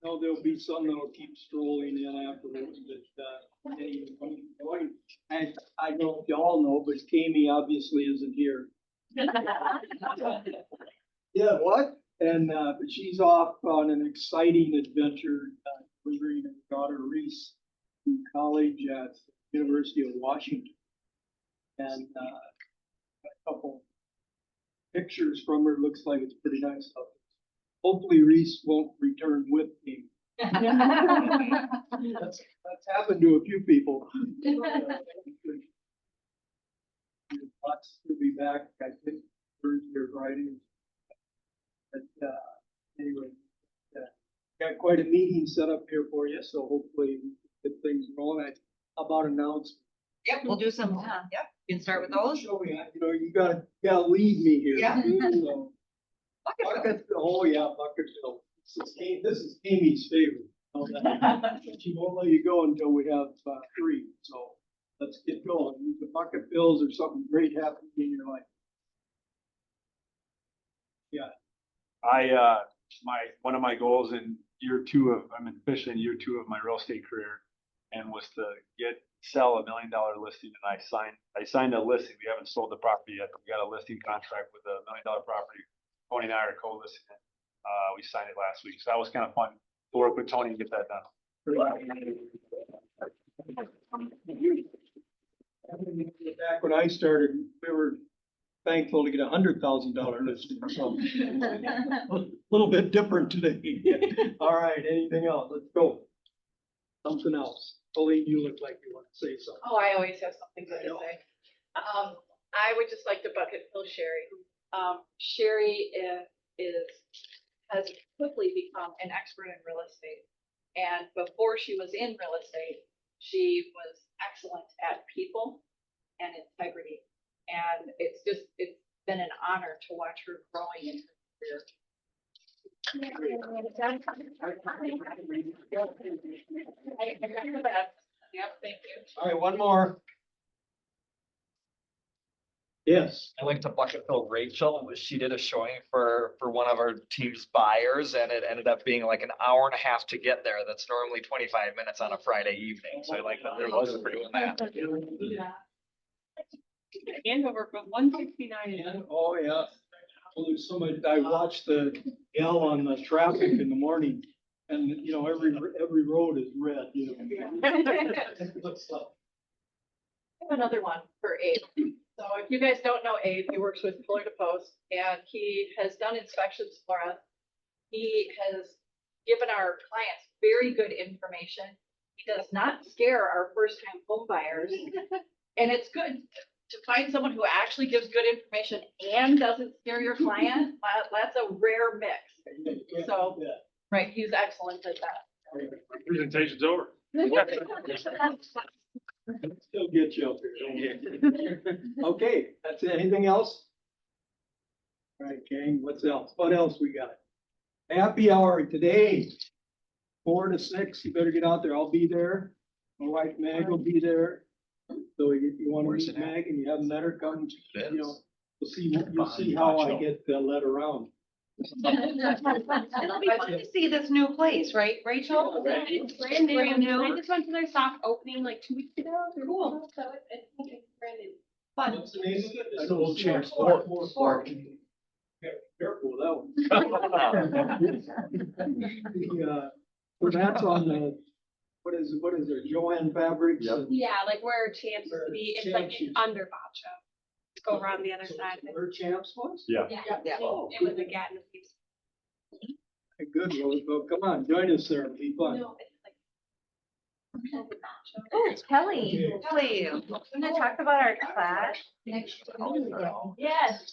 No, there'll be some that'll keep strolling in afterwards, but, anyway, I don't know if y'all know, but Kami obviously isn't here. Yeah, what? And, but she's off on an exciting adventure, delivering her daughter Reese to college at University of Washington. And, a couple pictures from her, looks like it's pretty nice stuff. Hopefully Reese won't return with me. That's happened to a few people. Lots to be back, I think, Thursday or Friday. But, anyway, got quite a meeting set up here for you, so hopefully we can get things rolling. How about announcements? Yep, we'll do some, yep, you can start with those. Show me, you know, you gotta lead me here. Yeah. So, oh, yeah, Bucketsville. This is Amy's favorite. Know that. She won't let you go until we have 3, so let's get going. The Bucketvilles or something great happening in your life. Yeah. One of my goals in I'm officially in year 2 of my real estate career, and was to sell $1 million listing, and I signed a listing. We haven't sold the property yet, but we got a listing contract with a $1 million property. Tony and I are co-listing it. We signed it last week, so that was kind of fun to work with Tony and get that done. Back when I started, we were thankful to get $100,000 listing, so a little bit different today. All right, anything else? Let's go. Something else. Colleen, you look like you want to say something. Oh, I always have something good to say. I would just like to Bucketville Sherry. Sherry has quickly become an expert in real estate. And before she was in real estate, she was excellent at people and integrity. And it's been an honor to watch her growing in her career. Yep, thank you. All right, one more. Yes. I linked to Bucketville Rachel. She did a showing for one of our team's buyers, and it ended up being like an hour and a half to get there. That's normally 25 minutes on a Friday evening. So I like that there was for doing that. Yeah. Andover, but 169. Oh, yeah. Well, there's so much, I watched the gal on the traffic in the morning, and, you know, every road is red, you know. I have another one for Abe. So if you guys don't know Abe, he works with Pillar to Post, and he has done inspections for us. He has given our clients very good information. He does not scare our first-time home buyers. And it's good to find someone who actually gives good information and doesn't scare your client. That's a rare mix. So, right, he's excellent at that. Presentation's over. Still get you up here. Okay, that's it. Anything else? All right, gang, what's else? What else we got? Happy hour today, 4 to 6. You better get out there. I'll be there. My wife Mag will be there. So if you want to Where's meet it at? Mag and you haven't met her, come, It you know, is. you'll see how I get led around. It'll be fun to see this new place, right, Rachel? It's brand new. Brand new. I just went to their soft opening like 2 weeks ago. Cool. So it's brand new. Fun. What's the name of it? I know Old it's Champs Sport. Sport. Yeah, careful with that one. So that's on the, what is it, Joanne Fabrics? Yep. and- Yeah, like where Champs used to be. It's like Champs. under Bacho. Go around the other So side. Where Champs was? Yeah. Yeah. Yeah. It was a Gatton. Good, well, come on, join us there, it'll be fun. No, it's like. over Bacho. Oh, Kelly, Okay. you wanna talk about our class? Yes,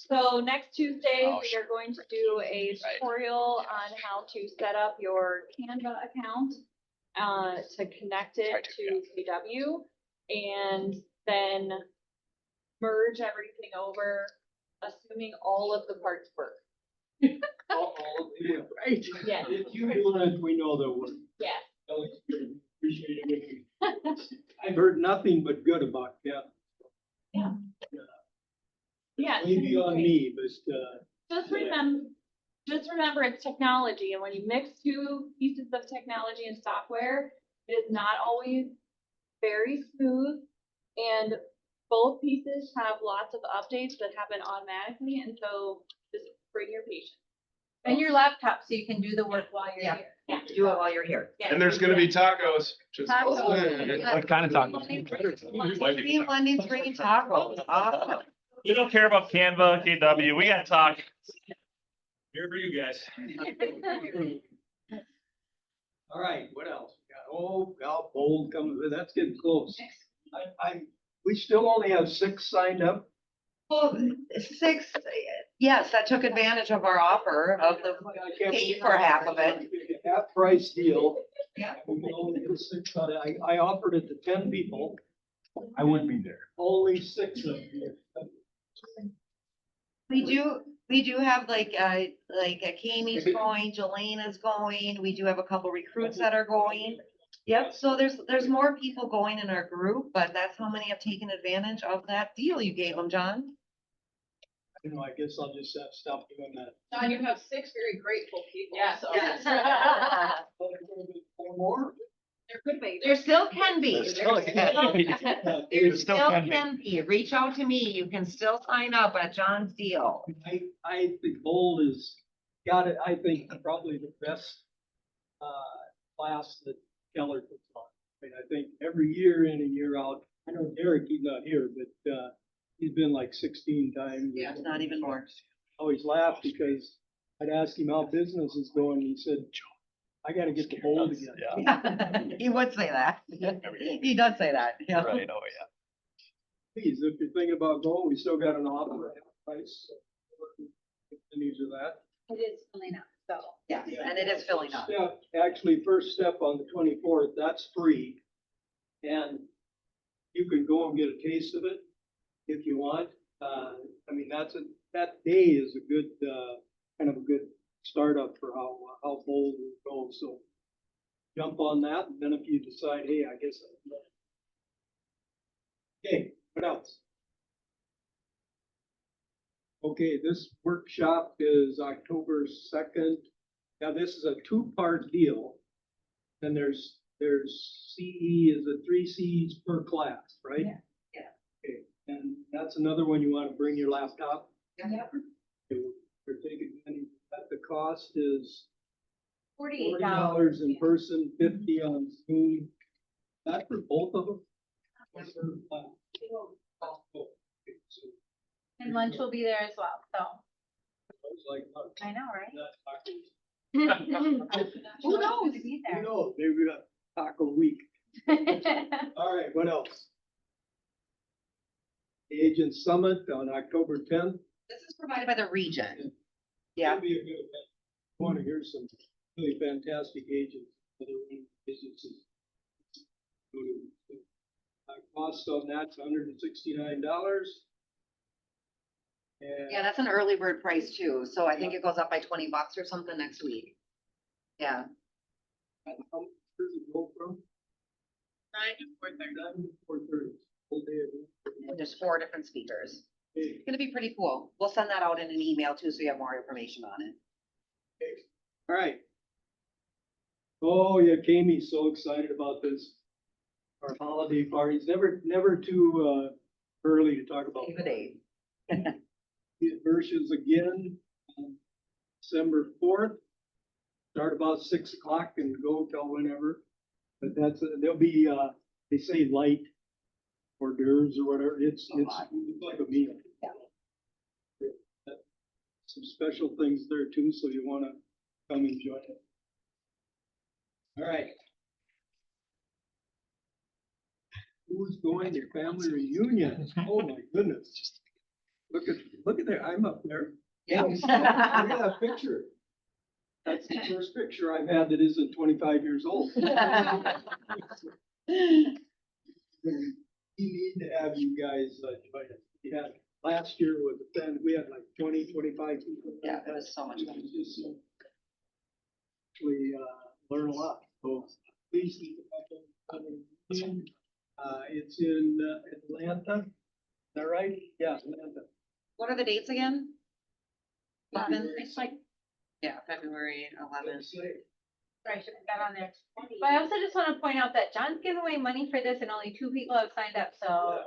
so next Tuesday, Oh, we sure. are going to do a tutorial on how to set up your Canva account, to connect Try it to, to KW, and then merge everything over, assuming all of the parts work. Yeah, right. Yes. If you do it, we know they'll work. Yes. That was good. Appreciate it. I've heard nothing but good about Kevin. Yeah. Maybe on me, but, Just remember, just remember it's technology, and when you mix two pieces of technology and software, it is not always very smooth. And both pieces have lots of updates that happen automatically, and so just bring your patience. And your laptop, so you can do the work while you're Yeah. here. Yeah. Do it while you're here. Yeah. And there's gonna be tacos. Just- Tacos. What kind of tacos? Me and Wendy's bringing tacos. Awesome. We don't care about Canva, KW, we gotta talk. Here for you guys. All right, what else? Got bold coming, that's getting close. We still only have 6 signed up. Well, 6, yes, that took advantage of our offer of the pay for half of it. Half price deal. Yeah. We can only get 6 on it. I offered it to 10 people, I would be there. only 6 of you. We do have like Kami's going, Jelena's going, we do have a couple recruits that are going. Yep, so there's more people going in our group, but that's how many have taken advantage of that deal you gave them, John. I guess I'll just have to stop doing that. John, you have 6 very grateful people. Yes. So Four more? there could be. There still can be. There still can be. There There still still can be. can be. Reach out to me. You can still sign up at John's deal. I think bold is got it. I think probably the best class that Keller puts on. I mean, I think every year in and year out, I know Derek, he's not here, but he's been like 16 times. Yeah, it's not even more. Always laugh because I'd ask him how business is going. He said, I gotta get the bold again. Yeah, He would say that. He does say that, yeah. right, oh, yeah. Please, if you're thinking about going, we still got an offer at half price. So news of that. It is filling up, so. Yes, and it is filling up. Step, actually, first step on the 24th, that's free. And you can go and get a taste of it if you want. I mean, that day is a good, kind of a good startup for how bold we go. So jump on that, and then if you decide, hey, I guess. Okay, what else? Okay, this workshop is October 2nd. Now, this is a 2-part deal. And there's CE is a 3 Cs per class, right? Yeah. Okay, and that's another one you want to bring your laptop. Yeah. Okay, we're taking advantage of that. The cost is $48. $40 in person, 50 on Zoom. That for both of them? Or for the class? Oh, okay, so And lunch will be there as well, so. I was like, oh, I know, right? that's tacos. Who knows? Be Who there. knows? Maybe we got taco week. All right, what else? The Agent Summit on October 10th. This is provided by the region. Yeah, It'll be a good event. I want to hear some really fantastic agents, other businesses. Cost on that's $169. And yeah, that's an early bird price too, so I think it goes up by $20 or something next week. Yeah, how much does it go from? 9 to 4:30. 9 to 4:30. Whole day of it. and there's 4 different speakers. Okay. It's gonna be pretty cool. We'll send that out in an email too, so you have more information on it. All right. Oh, yeah, Kami's so excited about this. Our holiday parties, never too early to talk about. Save a date. Versions again, on December 4th. Start about 6 o'clock and go till whenever. But there'll be, they say light hors d'oeuvres or whatever. It's like a meal. Yeah. Some special things there too, so you wanna come enjoy it. All right. Who's going to family reunion? Oh my goodness. Look at there, I'm up there. Yeah. Look at that picture. That's the first picture I've had that isn't 25 years old. We need to have you guys join us. We had last year with the band, we had like 20, 25 people. Yeah, it was so much fun. It was just so- Actually, learn a lot. So please think about that. It's in Atlanta. Is that right? Yeah, Atlanta. What are the dates again? 11? It's like Yeah, February 11th. Sorry, I should put that on there. But I also just want to point out that John's giving away money for this and only 2 people have signed up, so,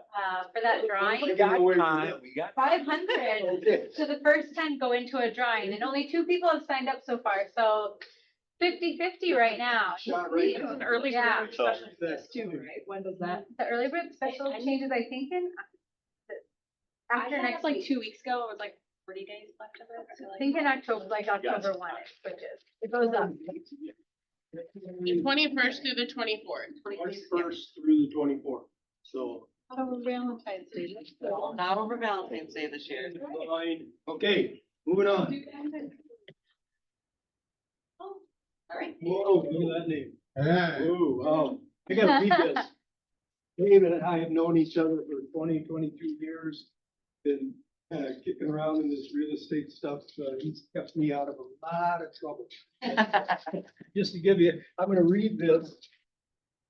for that drawing. We got time, we got. 500 to the first 10 go into a drawing and only 2 people have signed up so far, so 50-50 right now. Shot right now. An early Yeah. bird special for this too, right? When does that? The early bird special changes, I think, in after I next like week. 2 weeks ago, it was like 40 days left of it, so I like. think in October, like October 1, it switches. It goes up. The 21st through the 24th. 21st through the 24th, so. Oh, Valentine's Day. Not over Valentine's Day this year. Fine. Okay, moving on. All right. Whoa, look at that name. Whoa, I gotta read this. David and I have known each other for 22 years. Been kicking around in this real estate stuff. He's kept me out of a lot of trouble. Just to give you, I'm gonna read this.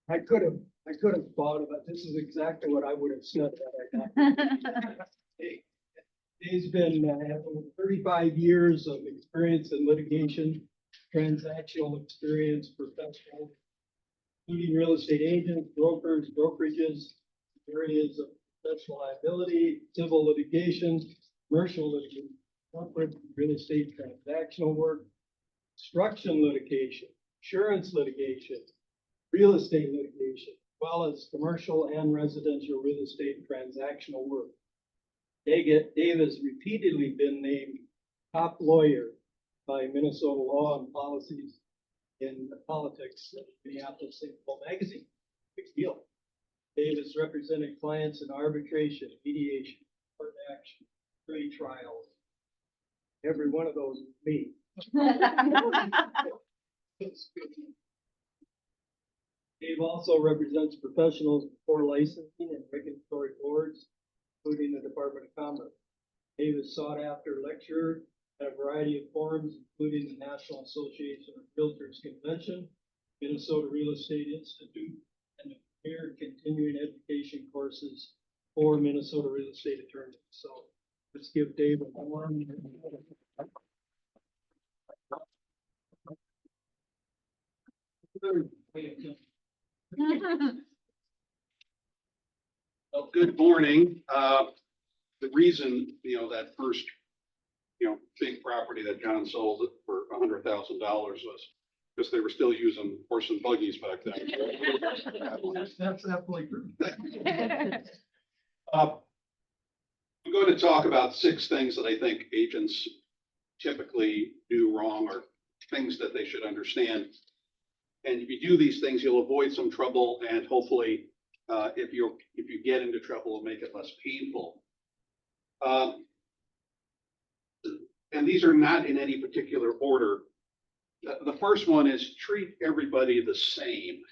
I could have thought of it. This is exactly what I would have said had I not. He's been, over 35 years of experience in litigation, transactional experience, professional, including real estate agents, brokers, brokerages, areas of professional liability, civil litigation, commercial litigation, corporate real estate transactional work, construction litigation, insurance litigation, real estate litigation, as well as commercial and residential real estate transactional work. Dave has repeatedly been named top lawyer by Minnesota Law and Policies in Politics at Minneapolis St. Paul Magazine. Big deal. Dave has represented clients in arbitration, mediation, court action, trade trials. Every one of those is me. Dave also represents professionals before licensing and regulatory boards, including the Department of Commerce. Dave is sought after lecturer at a variety of forums, including the National Association of Realtors Convention, Minnesota Real Estate Institute, and the premier continuing education courses for Minnesota real estate attorneys. So let's give Dave a warm. Well, good morning. The reason, that first, big property that John sold for $100,000 was because they were still using horse and buggies back then. That's definitely true. I'm going to talk about 6 things that I think agents typically do wrong or things that they should understand. And if you do these things, you'll avoid some trouble, and hopefully, if you get into trouble, it'll make it less painful. And these are not in any particular order. The first one is treat everybody the same.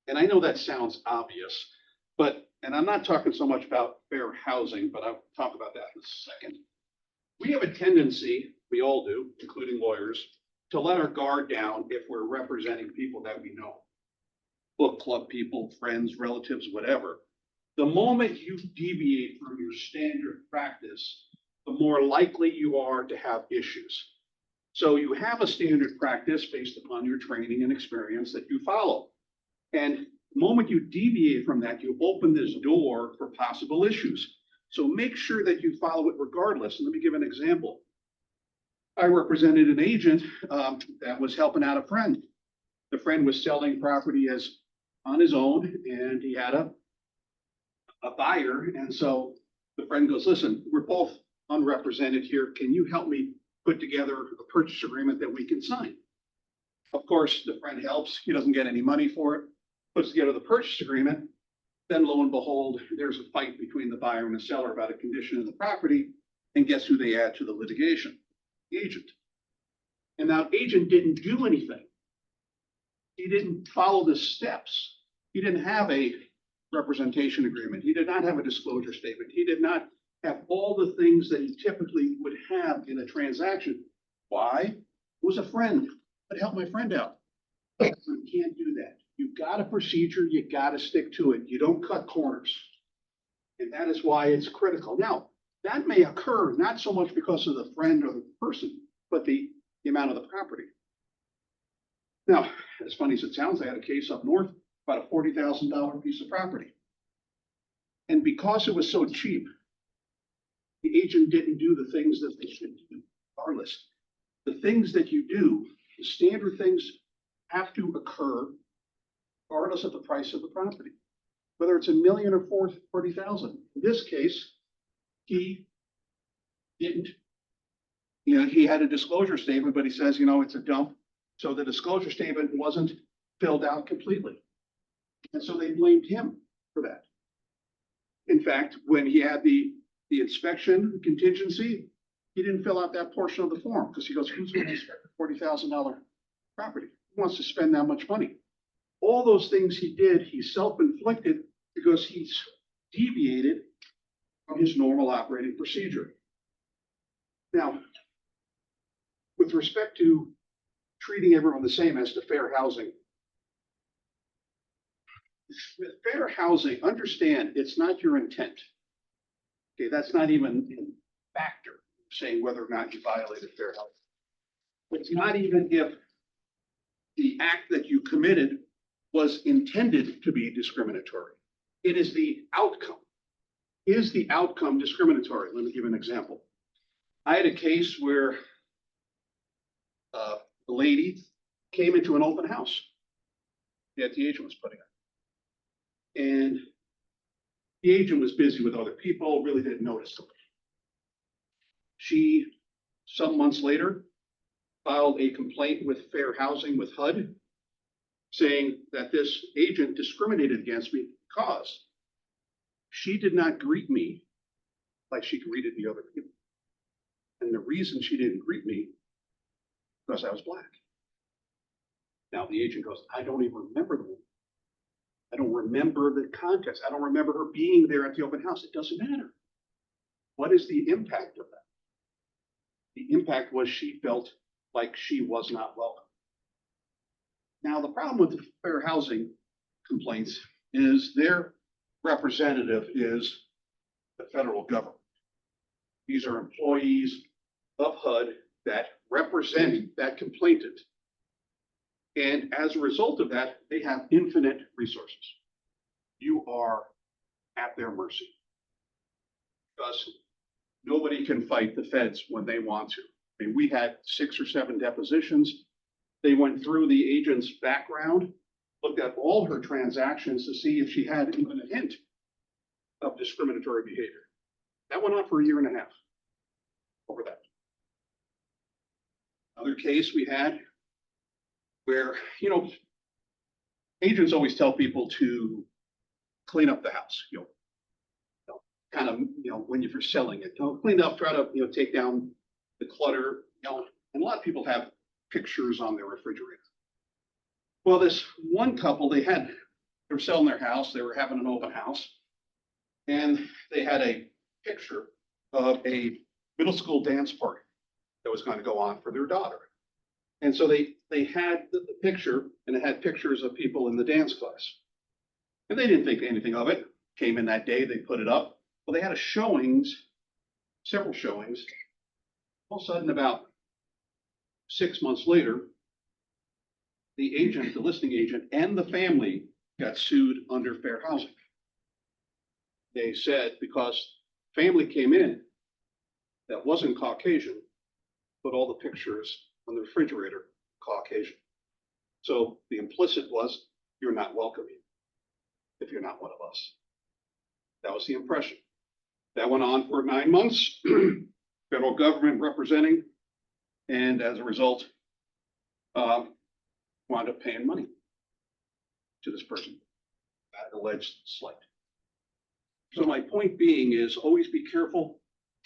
And I know that sounds obvious, and I'm not talking so much about fair housing, but I'll talk about that in a second. We have a tendency, we all do, including lawyers, to let our guard down if we're representing people that we know. Book club people, friends, relatives, whatever. The moment you deviate from your standard practice, the more likely you are to have issues. So you have a standard practice based upon your training and experience that you follow. And the moment you deviate from that, you open this door for possible issues. So make sure that you follow it regardless. And let me give an example. I represented an agent that was helping out a friend. The friend was selling property as on his own, and he had a buyer. And so the friend goes, listen, we're both unrepresented here. Can you help me put together a purchase agreement that we can sign? Of course, the friend helps. He doesn't get any money for it, puts together the purchase agreement. Then lo and behold, there's a fight between the buyer and the seller about a condition in the property. And guess who they add to the litigation? The agent. And now agent didn't do anything. He didn't follow the steps. He didn't have a representation agreement. He did not have a disclosure statement. He did not have all the things that he typically would have in a transaction. Why? It was a friend. I'd help my friend out. You can't do that. You've got a procedure. You got to stick to it. You don't cut corners. And that is why it's critical. Now, that may occur not so much because of the friend or the person, but the the amount of the property. Now, as funny as it sounds, I had a case up north about a $40,000 piece of property. And because it was so cheap, the agent didn't do the things that they should do, regardless. The things that you do, the standard things have to occur regardless of the price of the property, whether it's $1 million or 40,000. In this case, he didn't. He had a disclosure statement, but he says, it's a dump. So the disclosure statement wasn't filled out completely. And so they blamed him for that. In fact, when he had the inspection contingency, he didn't fill out that portion of the form because he goes, who's going to inspect a $40,000 property? Who wants to spend that much money? All those things he did, he self-inflicted because he's deviated from his normal operating procedure. Now, with respect to treating everyone the same as to fair housing, with fair housing, understand it's not your intent. Okay, that's not even a factor saying whether or not you violated fair housing. It's not even if the act that you committed was intended to be discriminatory. It is the outcome. Is the outcome discriminatory? Let me give an example. I had a case where a lady came into an open house that the agent was putting on. And the agent was busy with other people, really didn't notice them. She, some months later, filed a complaint with Fair Housing with HUD, saying that this agent discriminated against me because she did not greet me like she greeted the other people. And the reason she didn't greet me because I was black. Now the agent goes, I don't even remember the woman. I don't remember the context. I don't remember her being there at the open house. It doesn't matter. What is the impact of that? The impact was she felt like she was not welcome. Now, the problem with the fair housing complaints is their representative is the federal government. These are employees of HUD that represent that complainant. And as a result of that, they have infinite resources. You are at their mercy because nobody can fight the feds when they want to. I mean, we had 6 or 7 depositions. They went through the agent's background, looked at all her transactions to see if she had even a hint of discriminatory behavior. That went on for 1.5 years over that. Another case we had where, agents always tell people to clean up the house, kind of, when you're selling it, clean up, try to, take down the clutter, and a lot of people have pictures on their refrigerator. Well, this one couple, they were selling their house, they were having an open house, and they had a picture of a middle school dance party that was going to go on for their daughter. And so they had the picture, and it had pictures of people in the dance class. And they didn't think anything of it. Came in that day, they put it up. Well, they had several showings. All of a sudden, about 6 months later, the listing agent, and the family got sued under fair housing. They said because family came in that wasn't Caucasian, but all the pictures on the refrigerator, Caucasian. So the implicit was, you're not welcome here if you're not one of us. That was the impression. That went on for 9 months, federal government representing, and as a result, wound up paying money to this person, that alleged slight. So my point being is always be careful,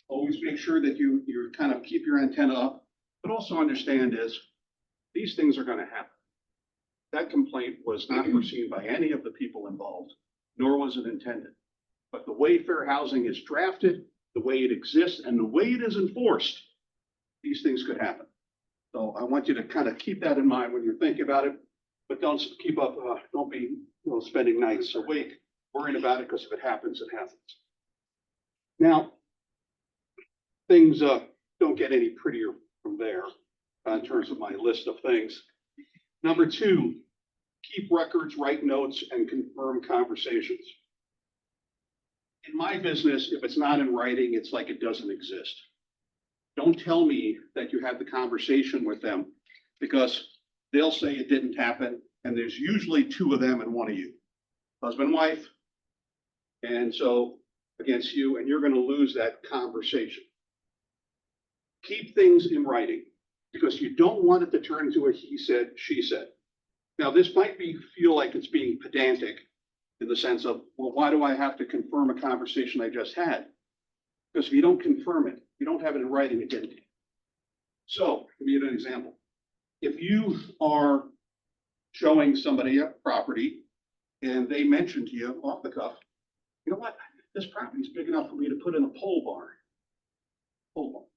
always make sure that you kind of keep your antenna up, but also understand is these things are going to happen. That complaint was not foreseen by any of the people involved, nor was it intended. But the way fair housing is drafted, the way it exists, and the way it is enforced, these things could happen. So I want you to kind of keep that in mind when you're thinking about it, but don't be spending nights awake worrying about it, because if it happens, it happens. Now, things don't get any prettier from there. in terms of my list of things. Number two, keep records, write notes, and confirm conversations. In my business, if it's not in writing, it's like it doesn't exist. Don't tell me that you had the conversation with them, because they'll say it didn't happen, and there's usually two of them and one of you, husband, wife. And so against you, and you're going to lose that conversation. Keep things in writing, because you don't want it to turn into a he said, she said. Now, this might feel like it's being pedantic in the sense of, well, why do I have to confirm a conversation I just had? Because if you don't confirm it, you don't have it in writing, it didn't. So, let me give you an example. If you are showing somebody a property and they mention to you off the cuff, you know what, this property is big enough for me to put in a pole barn. Pole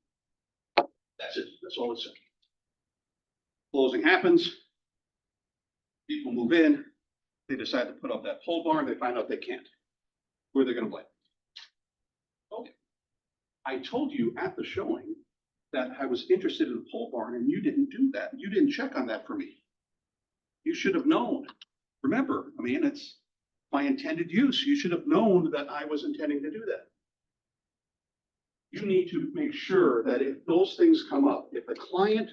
barn. That's it. That's all it said. Closing happens. People move in. They decide to put up that pole barn. They find out they can't. Who are they going to blame? Okay. I told you at the showing that I was interested in the pole barn, and you didn't do that. You didn't check on that for me. You should have known. Remember, I mean, it's my intended use. You should have known that I was intending to do that. You need to make sure that if those things come up, if the client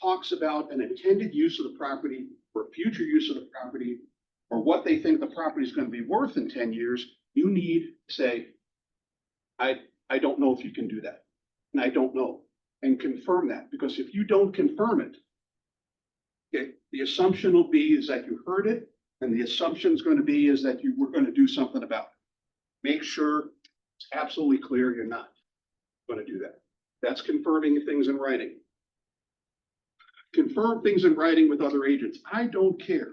talks about an intended use of the property or future use of the property, or what they think the property is going to be worth in 10 years, you need to say, I don't know if you can do that. And I don't know. And confirm that, because if you don't confirm it, okay, the assumption will be is that you heard it, and the assumption is going to be is that you were going to do something about it. Make sure it's absolutely clear you're not going to do that. That's confirming things in writing. Confirm things in writing with other agents. I don't care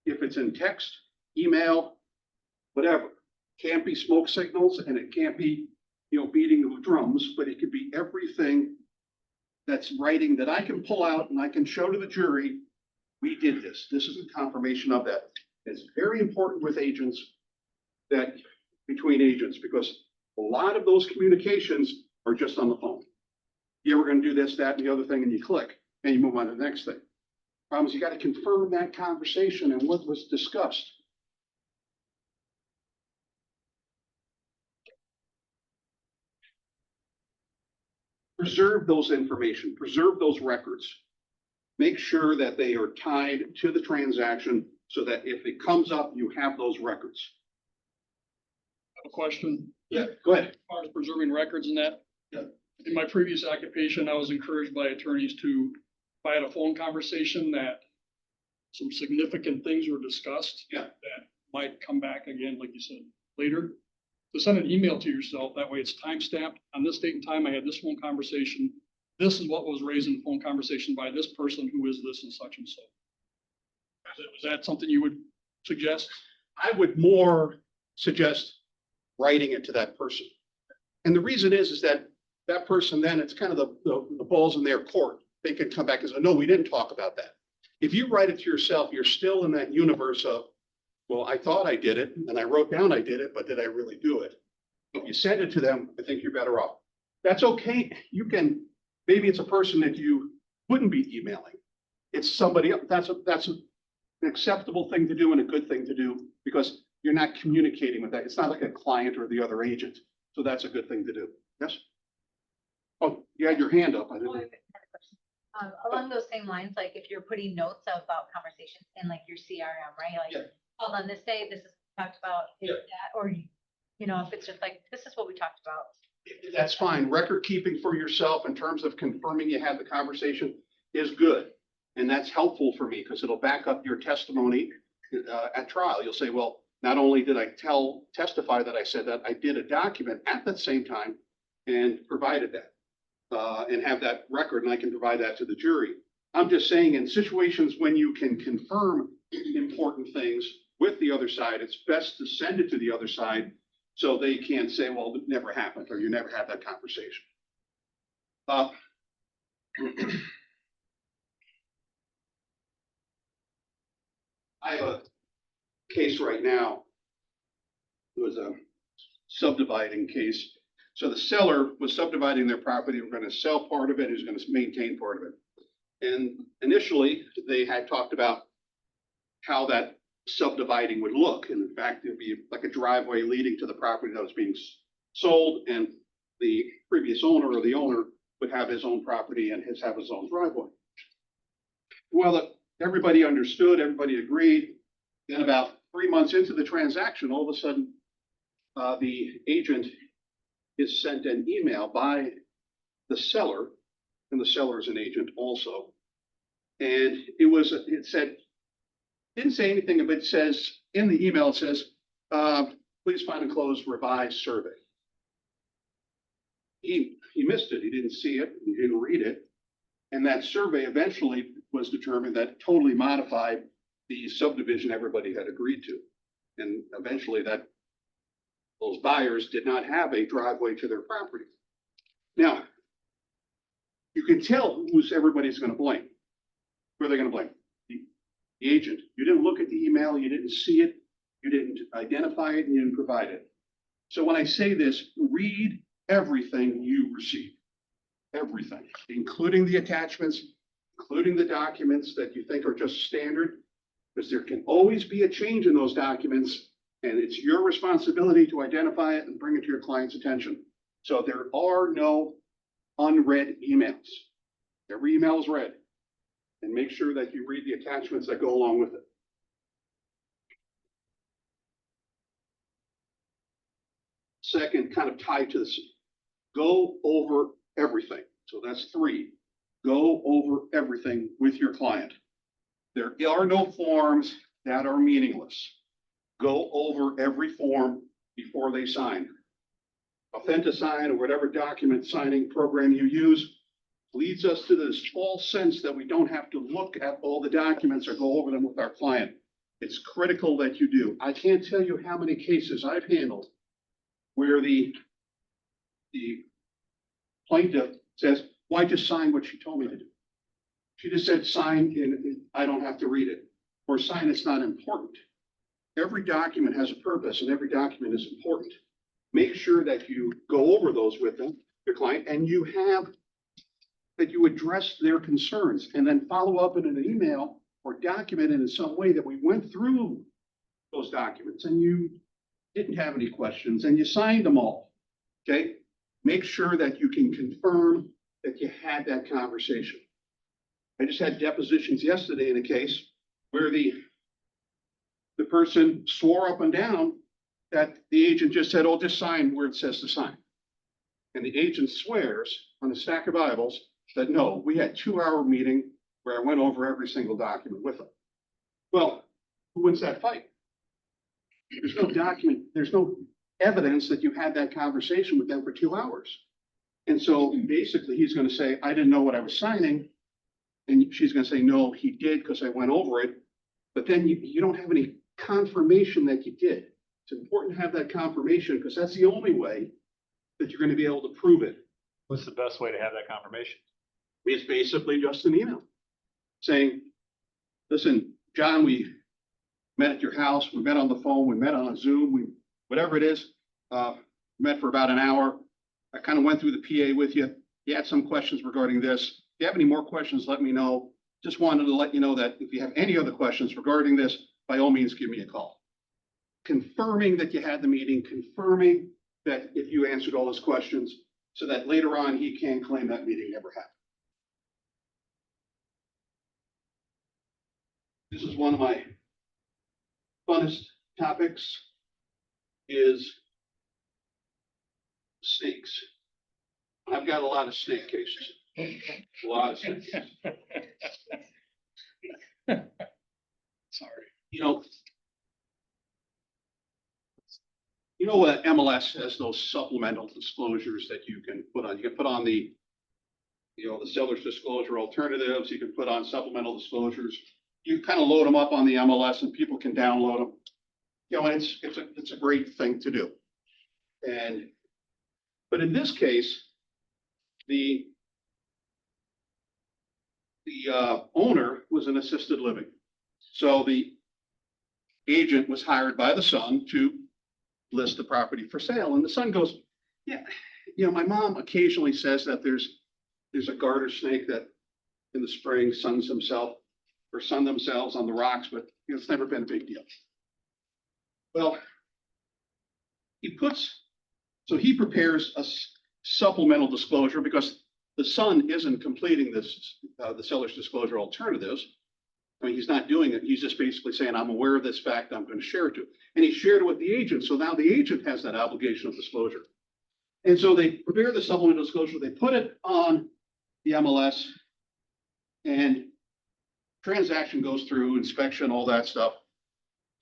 if it's in text, email, whatever. Can't be smoke signals, and it can't be, beating the drums, but it could be everything that's writing that I can pull out and I can show to the jury, we did this. This is a confirmation of that. It's very important with agents, that between agents, because a lot of those communications are just on the phone. Yeah, we're going to do this, that, and the other thing, and you click and you move on to the next thing. Problem is, you got to confirm that conversation and what was discussed. Preserve those information, preserve those records. Make sure that they are tied to the transaction so that if it comes up, you have those records. A question. Yeah, go ahead. As far as preserving records and that. Yeah. In my previous occupation, I was encouraged by attorneys to, if I had a phone conversation that some significant things were discussed. Yeah. That might come back again, like you said, later. To send an email to yourself, that way it's timestamped. On this date and time, I had this phone conversation. This is what was raised in the phone conversation by this person who is this and such and so. Was that something you would suggest? I would more suggest writing it to that person. And the reason is that that person, then it's kind of the ball's in their court. They can come back and say, no, we didn't talk about that. If you write it to yourself, you're still in that universe of, well, I thought I did it and I wrote down I did it, but did I really do it? If you send it to them, I think you're better off. That's okay. You can, maybe it's a person that you wouldn't be emailing. It's somebody else. That's an acceptable thing to do and a good thing to do, because you're not communicating with that. It's not like a client or the other agent. So that's a good thing to do. Yes? Oh, you had your hand up. I didn't. Along those same lines, like if you're putting notes about conversations in like your CRM, right? Like, Yeah. hold on this day, this is talked about, Yeah. that, or, if it's just like, this is what we talked about. That's fine. Record keeping for yourself in terms of confirming you had the conversation is good. And that's helpful for me because it'll back up your testimony at trial. You'll say, well, not only did I testify that I said that, I did a document at that same time and provided that and have that record, and I can provide that to the jury. I'm just saying, in situations when you can confirm important things with the other side, it's best to send it to the other side so they can't say, well, it never happened, or you never had that conversation. I have a case right now. It was a subdividing case. So the seller was subdividing their property. We're going to sell part of it. He's going to maintain part of it. And initially, they had talked about how that subdividing would look. And in fact, it'd be like a driveway leading to the property that was being sold, and the previous owner or the owner would have his own property and have his own driveway. Well, everybody understood, everybody agreed. Then about 3 months into the transaction, all of a sudden, the agent is sent an email by the seller, and the seller is an agent also. And it said, didn't say anything, but it says, in the email, it says, please find enclosed revised survey. He missed it. He didn't see it. He didn't read it. And that survey eventually was determined that totally modified the subdivision everybody had agreed to. And eventually those buyers did not have a driveway to their property. Now, you can tell who's everybody's going to blame. Who are they going to blame? The agent. You didn't look at the email, you didn't see it, you didn't identify it, and you didn't provide it. So when I say this, read everything you receive. Everything, including the attachments, including the documents that you think are just standard, because there can always be a change in those documents, and it's your responsibility to identify it and bring it to your client's attention. So there are no unread emails. Every email is read. And make sure that you read the attachments that go along with it. Second, kind of tied to this, go over everything. So that's 3. Go over everything with your client. There are no forms that are meaningless. Go over every form before they sign. Authentisign or whatever document signing program you use leads us to this false sense that we don't have to look at all the documents or go over them with our client. It's critical that you do. I can't tell you how many cases I've handled where the plaintiff says, why just sign what she told me to do? She just said, sign and I don't have to read it, or sign it's not important. Every document has a purpose and every document is important. Make sure that you go over those with them, your client, and that you address their concerns and then follow up in an email or document it in some way that we went through those documents and you didn't have any questions and you signed them all. Okay. Make sure that you can confirm that you had that conversation. I just had depositions yesterday in a case where the person swore up and down that the agent just said, oh, just sign where it says to sign. And the agent swears on a stack of Bibles that no, we had a 2-hour meeting where I went over every single document with them. Well, who wins that fight? There's no document, there's no evidence that you had that conversation with them for 2 hours. And so basically he's going to say, I didn't know what I was signing. And she's going to say, no, he did because I went over it. But then you don't have any confirmation that you did. It's important to have that confirmation because that's the only way that you're going to be able to prove it. What's the best way to have that confirmation? It's basically just an email saying, listen, John, we met at your house, we met on the phone, we met on a Zoom, whatever it is, met for about an hour. I kind of went through the PA with you. You had some questions regarding this. If you have any more questions, let me know. Just wanted to let you know that if you have any other questions regarding this, by all means, give me a call. Confirming that you had the meeting, confirming that if you answered all his questions, so that later on he can claim that meeting never happened. This is one of my funnest topics, is snakes. I've got a lot of snake cases. A lot of snake cases. Sorry. You know what MLS has those supplemental disclosures that you can put on. You can put on the seller's disclosure alternatives. You can put on supplemental disclosures. You kind of load them up on the MLS and people can download them. And it's a great thing to do. But in this case, the owner was in assisted living. So the agent was hired by the son to list the property for sale. And the son goes, yeah, my mom occasionally says that there's a garter snake that in the spring, sun themselves on the rocks, but it's never been a big deal. Well, he prepares a supplemental disclosure because the son isn't completing this, the seller's disclosure alternatives. I mean, he's not doing it. He's just basically saying, I'm aware of this fact, I'm going to share it to. And he shared it with the agent. So now the agent has that obligation of disclosure. And so they prepare the supplemental disclosure, they put it on the MLS, and transaction goes through, inspection, all that stuff.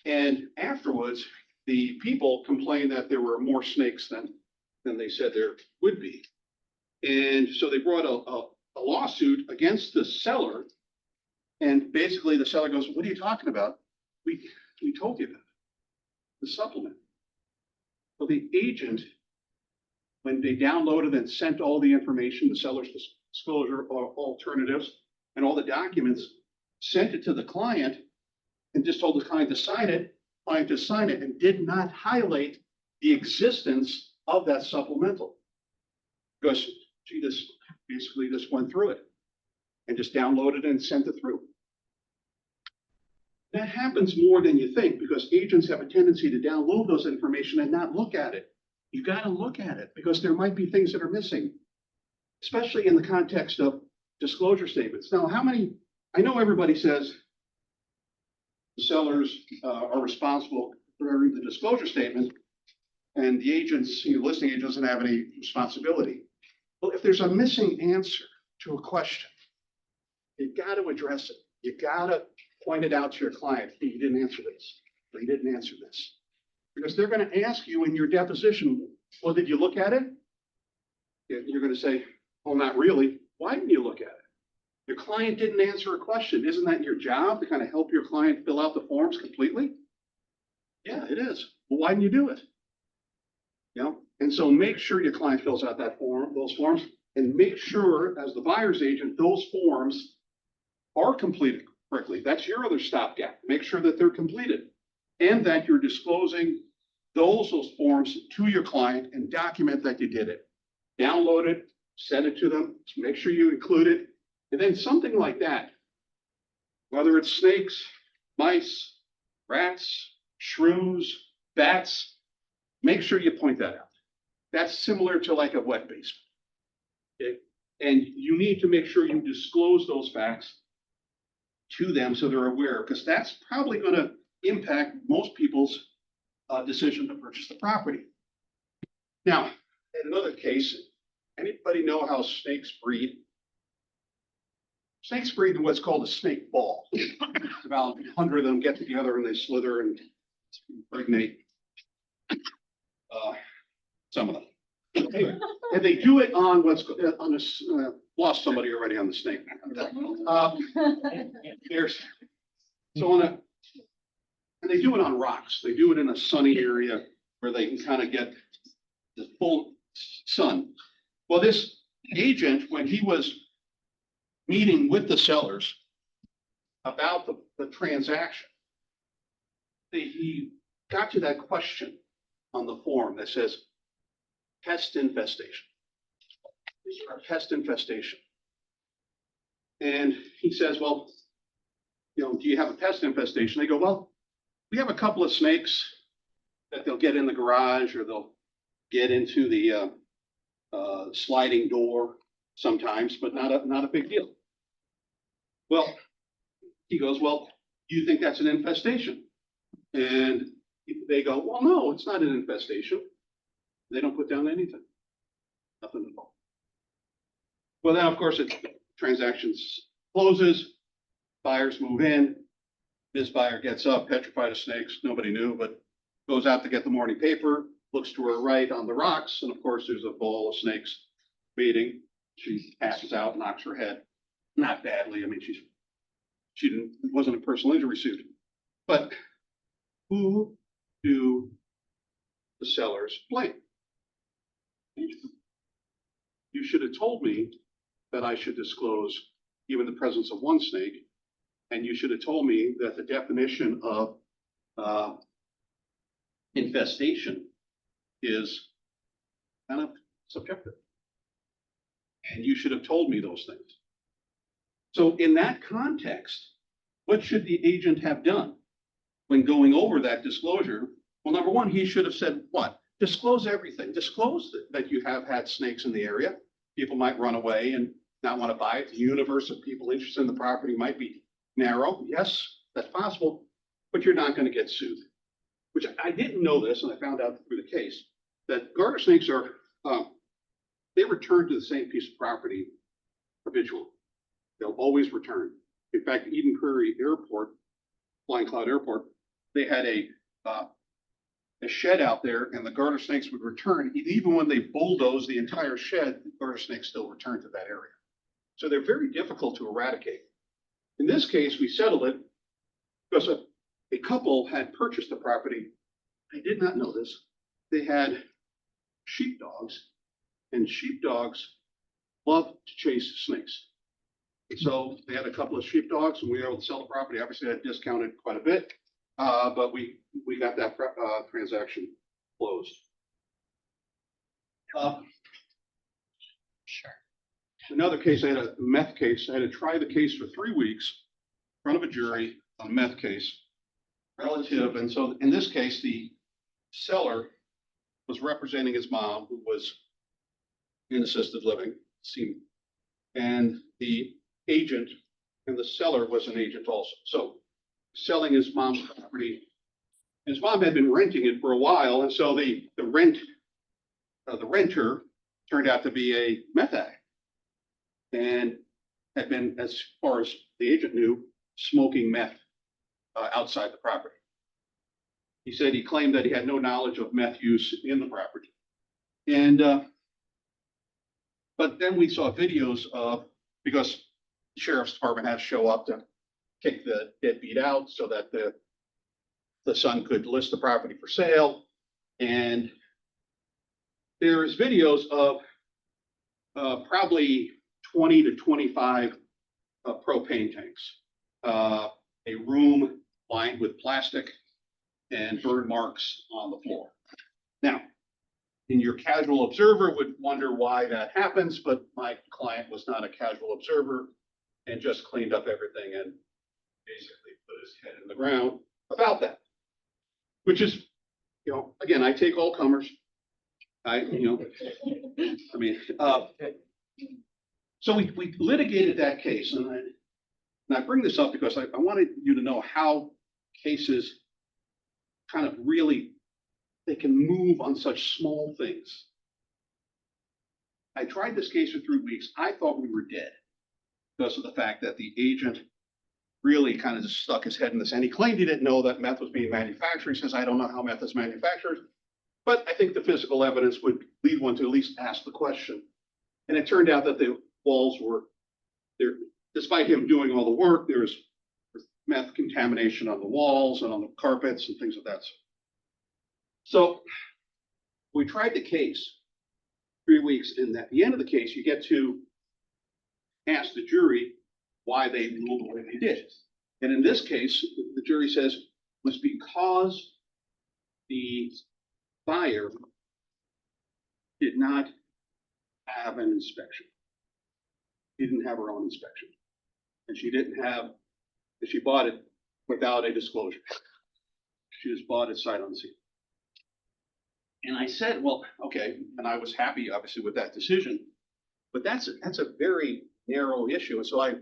And afterwards, the people complained that there were more snakes than they said there would be. And so they brought a lawsuit against the seller. And basically the seller goes, what are you talking about? We told you that, the supplement. So the agent, when they downloaded and sent all the information, the seller's disclosure alternatives and all the documents, sent it to the client and just told the client to sign it, and did not highlight the existence of that supplemental. Because she just basically just went through it and just downloaded and sent it through. That happens more than you think because agents have a tendency to download those information and not look at it. You got to look at it because there might be things that are missing, especially in the context of disclosure statements. Now, I know everybody says the sellers are responsible for the disclosure statement and the agents, listing agent doesn't have any responsibility. Well, if there's a missing answer to a question, you got to address it. You got to point it out to your client. Hey, you didn't answer this. Or you didn't answer this. Because they're going to ask you in your deposition, well, did you look at it? You're going to say, well, not really. Why didn't you look at it? Your client didn't answer a question. Isn't that your job to kind of help your client fill out the forms completely? Yeah, it is. Well, why didn't you do it? And so make sure your client fills out those forms, and make sure as the buyer's agent, those forms are completed correctly. That's your other stopgap. Make sure that they're completed and that you're disclosing those forms to your client and document that you did it. Download it, send it to them, make sure you include it. And then something like that, whether it's snakes, mice, rats, shrews, bats, make sure you point that out. That's similar to like a wet basement. Okay? And you need to make sure you disclose those facts to them so they're aware, because that's probably going to impact most people's decision to purchase the property. Now, in another case, anybody know how snakes breed? Snakes breed in what's called a snake ball. About 100 of them get together and they slither and impregnate some of them. Okay. And they do it on lost somebody already on the snake. And they do it on rocks. They do it in a sunny area where they can kind of get the full sun. Well, this agent, when he was meeting with the sellers about the transaction, he got to that question on the form that says pest infestation. These are a pest infestation. And he says, well, do you have a pest infestation? They go, well, we have a couple of snakes that they'll get in the garage or they'll get into the sliding door sometimes, but not a big deal. Well, he goes, well, do you think that's an infestation? And they go, well, no, it's not an infestation. They don't put down anything, nothing at all. Well, then, of course, transactions closes, buyers move in. This buyer gets up, petrified of snakes, nobody knew, but goes out to get the morning paper, looks to her right on the rocks, and of course, there's a ball of snakes waiting. She passes out, knocks her head, not badly. I mean, it wasn't a personal injury suit. But who do the sellers blame? You should have told me that I should disclose even the presence of one snake, and you should have told me that the definition of infestation is kind of subjective. And you should have told me those things. So in that context, what should the agent have done when going over that disclosure? Well, number one, he should have said what? Disclose everything. Disclose that you have had snakes in the area. People might run away and not want to buy it. The universe of people interested in the property might be narrow. Yes, that's possible, but you're not going to get sued. Which I didn't know this, and I found out through the case, that garter snakes are, they return to the same piece of property habitually. They'll always return. In fact, Eden Prairie Airport, Flying Cloud Airport, they had a shed out there, and the garter snakes would return. Even when they bulldoze the entire shed, the garter snakes still return to that area. So they're very difficult to eradicate. In this case, we settled it because a couple had purchased the property. I did not know this. They had sheepdogs, and sheepdogs love to chase snakes. So they had a couple of sheepdogs, and we were able to sell the property. Obviously, that discounted quite a bit, but we got that transaction closed. Sure. Another case, I had a meth case. I had to try the case for 3 weeks in front of a jury on a meth case relative. And so in this case, the seller was representing his mom, who was in assisted living, and the agent and the seller was an agent also. So selling his mom's property, his mom had been renting it for a while. And so the renter turned out to be a meth addict and had been, as far as the agent knew, smoking meth outside the property. He said he claimed that he had no knowledge of meth use in the property. And, but then we saw videos of, because the sheriff's department had to show up to kick the deadbeat out so that the son could list the property for sale. And there's videos of probably 20 to 25 propane tanks, a room lined with plastic and burn marks on the floor. Now, in your casual observer would wonder why that happens, but my client was not a casual observer and just cleaned up everything and basically put his head in the ground about that, which is, you know, again, I take all comers. So we litigated that case, and I bring this up because I wanted you to know how cases kind of really, they can move on such small things. I tried this case for 3 weeks. I thought we were dead because of the fact that the agent really kind of just stuck his head in the sand. He claimed he didn't know that meth was being manufactured. He says, I don't know how meth is manufactured, but I think the physical evidence would lead one to at least ask the question. And it turned out that the walls were there, despite him doing all the work, there's meth contamination on the walls and on the carpets and things of that sort. So we tried the case 3 weeks, and at the end of the case, you get to ask the jury why they ruled the way they did. And in this case, the jury says it was because the buyer did not have an inspection. She didn't have her own inspection. And she bought it without a disclosure. She just bought it sight unseen. And I said, well, okay, and I was happy, obviously, with that decision, but that's a very narrow issue. And so I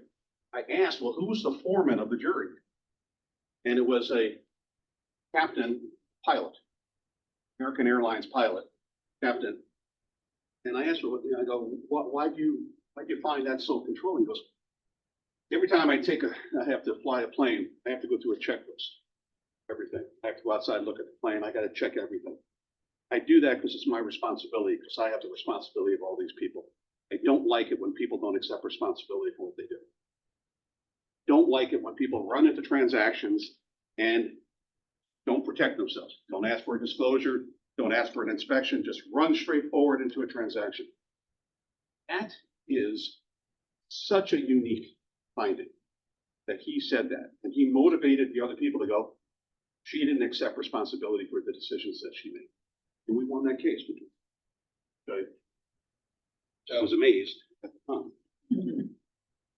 asked, well, who was the foreman of the jury? And it was a captain pilot, American Airlines pilot, captain. And I asked her, I go, why'd you find that so controlling? He goes, every time I have to fly a plane, I have to go through a checklist, everything. I have to go outside and look at the plane. I got to check everything. I do that because it's my responsibility, because I have the responsibility of all these people. I don't like it when people don't accept responsibility for what they do. Don't like it when people run into transactions and don't protect themselves. Don't ask for a disclosure. Don't ask for an inspection. Just run straight forward into a transaction. That is such a unique finding that he said that. And he motivated the other people to go, she didn't accept responsibility for the decisions that she made. And we won that case. Okay. So I was amazed at the time.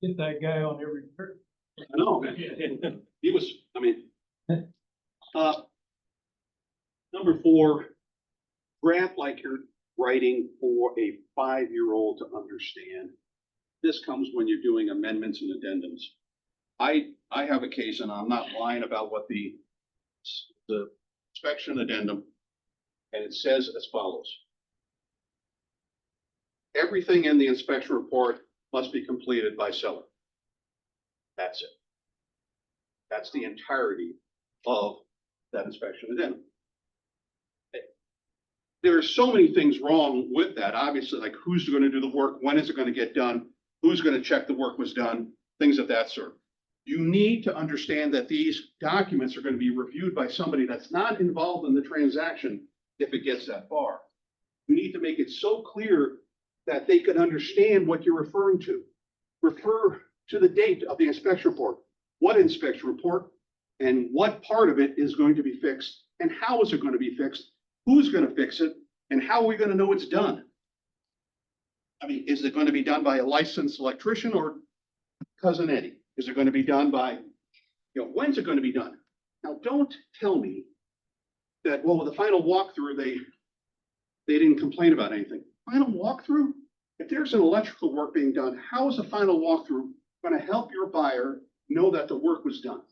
Get that guy on every trip. I know, man. He was, I mean. Number 4, draft like you're writing for a 5-year-old to understand. This comes when you're doing amendments and addendums. I have a case, and I'm not lying about what the inspection addendum, and it says as follows. Everything in the inspection report must be completed by seller. That's it. That's the entirety of that inspection addendum. There are so many things wrong with that, obviously, like who's going to do the work, when is it going to get done, who's going to check the work was done, things of that sort. You need to understand that these documents are going to be reviewed by somebody that's not involved in the transaction if it gets that far. You need to make it so clear that they can understand what you're referring to. Refer to the date of the inspection report. What inspection report and what part of it is going to be fixed and how is it going to be fixed? Who's going to fix it and how are we going to know it's done? I mean, is it going to be done by a licensed electrician or cousin Eddie? Is it going to be done by, when's it going to be done? Now, don't tell me that, well, with the final walkthrough, they didn't complain about anything. Final walkthrough? If there's an electrical work being done, how is the final walkthrough going to help your buyer know that the work was done?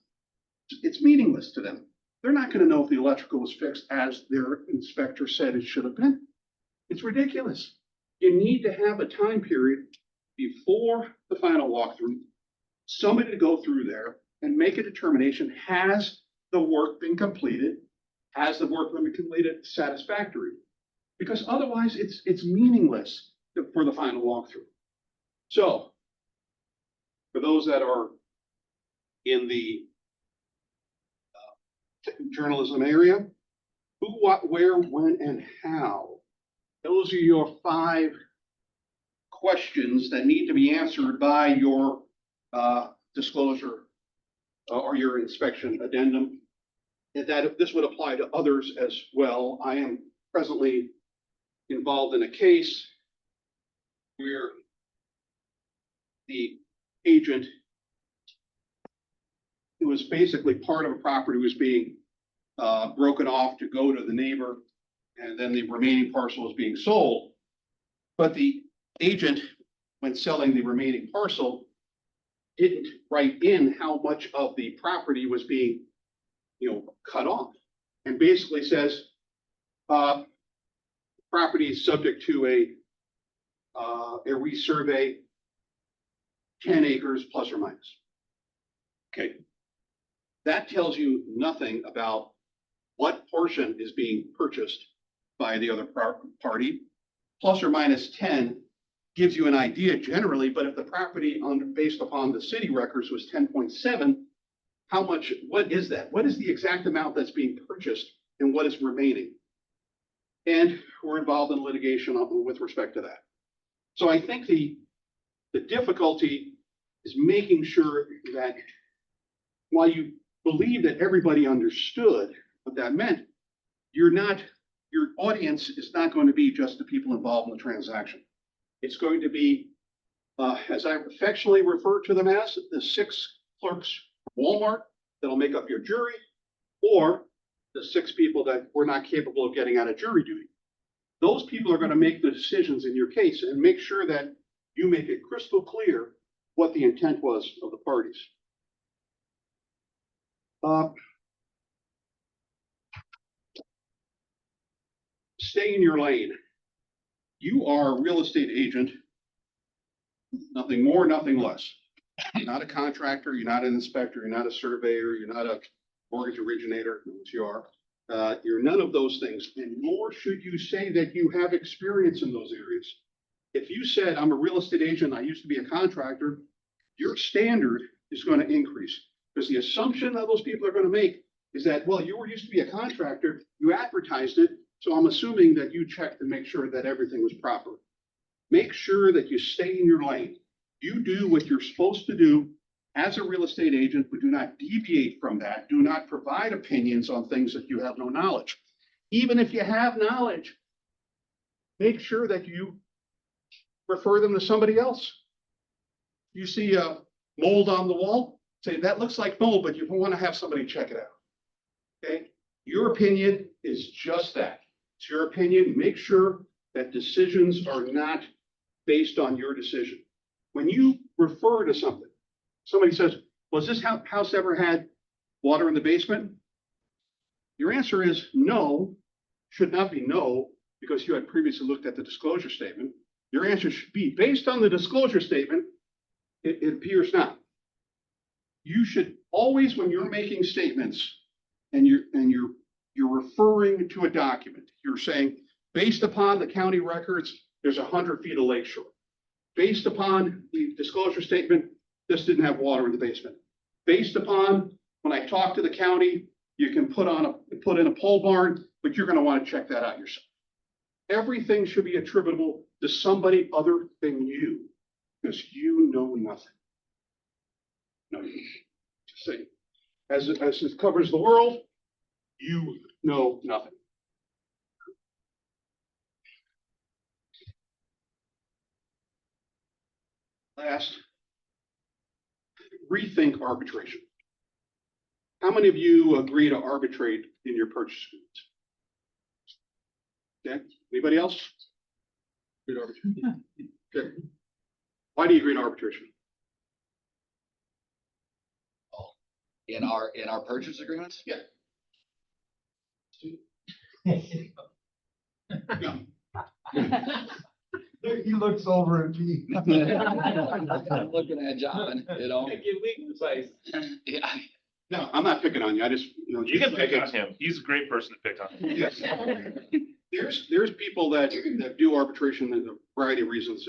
It's meaningless to them. They're not going to know if the electrical was fixed as their inspector said it should have been. It's ridiculous. You need to have a time period before the final walkthrough, somebody to go through there and make a determination, has the work been completed? Has the work been completed satisfactory? Because otherwise it's meaningless for the final walkthrough. So for those that are in the journalism area, who, what, where, when, and how. Those are your 5 questions that need to be answered by your disclosure or your inspection addendum. And that if this would apply to others as well. I am presently involved in a case where the agent, who was basically part of a property, was being broken off to go to the neighbor, and then the remaining parcel was being sold. But the agent, when selling the remaining parcel, didn't write in how much of the property was being, cut off, and basically says property is subject to a resurvey, 10 acres plus or minus. Okay. That tells you nothing about what portion is being purchased by the other party. Plus or minus 10 gives you an idea generally, but if the property based upon the city records was 10.7, how much, what is that? What is the exact amount that's being purchased and what is remaining? And we're involved in litigation with respect to that. So I think the difficulty is making sure that while you believe that everybody understood what that meant, your audience is not going to be just the people involved in the transaction. It's going to be, as I affectionately refer to them as, the 6 clerks from Walmart that'll make up your jury, or the 6 people that were not capable of getting out of jury duty. Those people are going to make the decisions in your case and make sure that you make it crystal clear what the intent was of the parties. Stay in your lane. You are a real estate agent, nothing more, nothing less. You're not a contractor, you're not an inspector, you're not a surveyor, you're not a mortgage originator, which you are. You're none of those things, and nor should you say that you have experience in those areas. If you said, I'm a real estate agent, I used to be a contractor, your standard is going to increase, because the assumption that those people are going to make is that, well, you used to be a contractor, you advertised it, so I'm assuming that you checked to make sure that everything was proper. Make sure that you stay in your lane. You do what you're supposed to do as a real estate agent, but do not deviate from that. Do not provide opinions on things that you have no knowledge. Even if you have knowledge, make sure that you refer them to somebody else. You see mold on the wall, say that looks like mold, but you want to have somebody check it out. Okay, your opinion is just that. It's your opinion. Make sure that decisions are not based on your decision. When you refer to something, somebody says, was this house ever had water in the basement? Your answer is no, should not be no, because you had previously looked at the disclosure statement. Your answer should be, based on the disclosure statement, it appears not. You should always, when you're making statements and you're referring to a document, you're saying, based upon the county records, there's 100 feet of lakeshore. Based upon the disclosure statement, this didn't have water in the basement. Based upon when I talked to the county, you can put in a pole barn, but you're going to want to check that out yourself. Everything should be attributable to somebody other than you, because you know nothing. No, just saying. As it covers the world, you know nothing. Last, rethink arbitration. How many of you agree to arbitrate in your purchase agreements? Okay, anybody else? Agree to arbitration? Okay. Why do you agree to arbitration? In our purchase agreements? Yeah. No. He looks over at me. I'm looking at John, you know? Give legal advice. Yeah. No, I'm not picking on you. I just, You can pick on him. He's a great person to pick on. Yes. There's people that do arbitration and a variety of reasons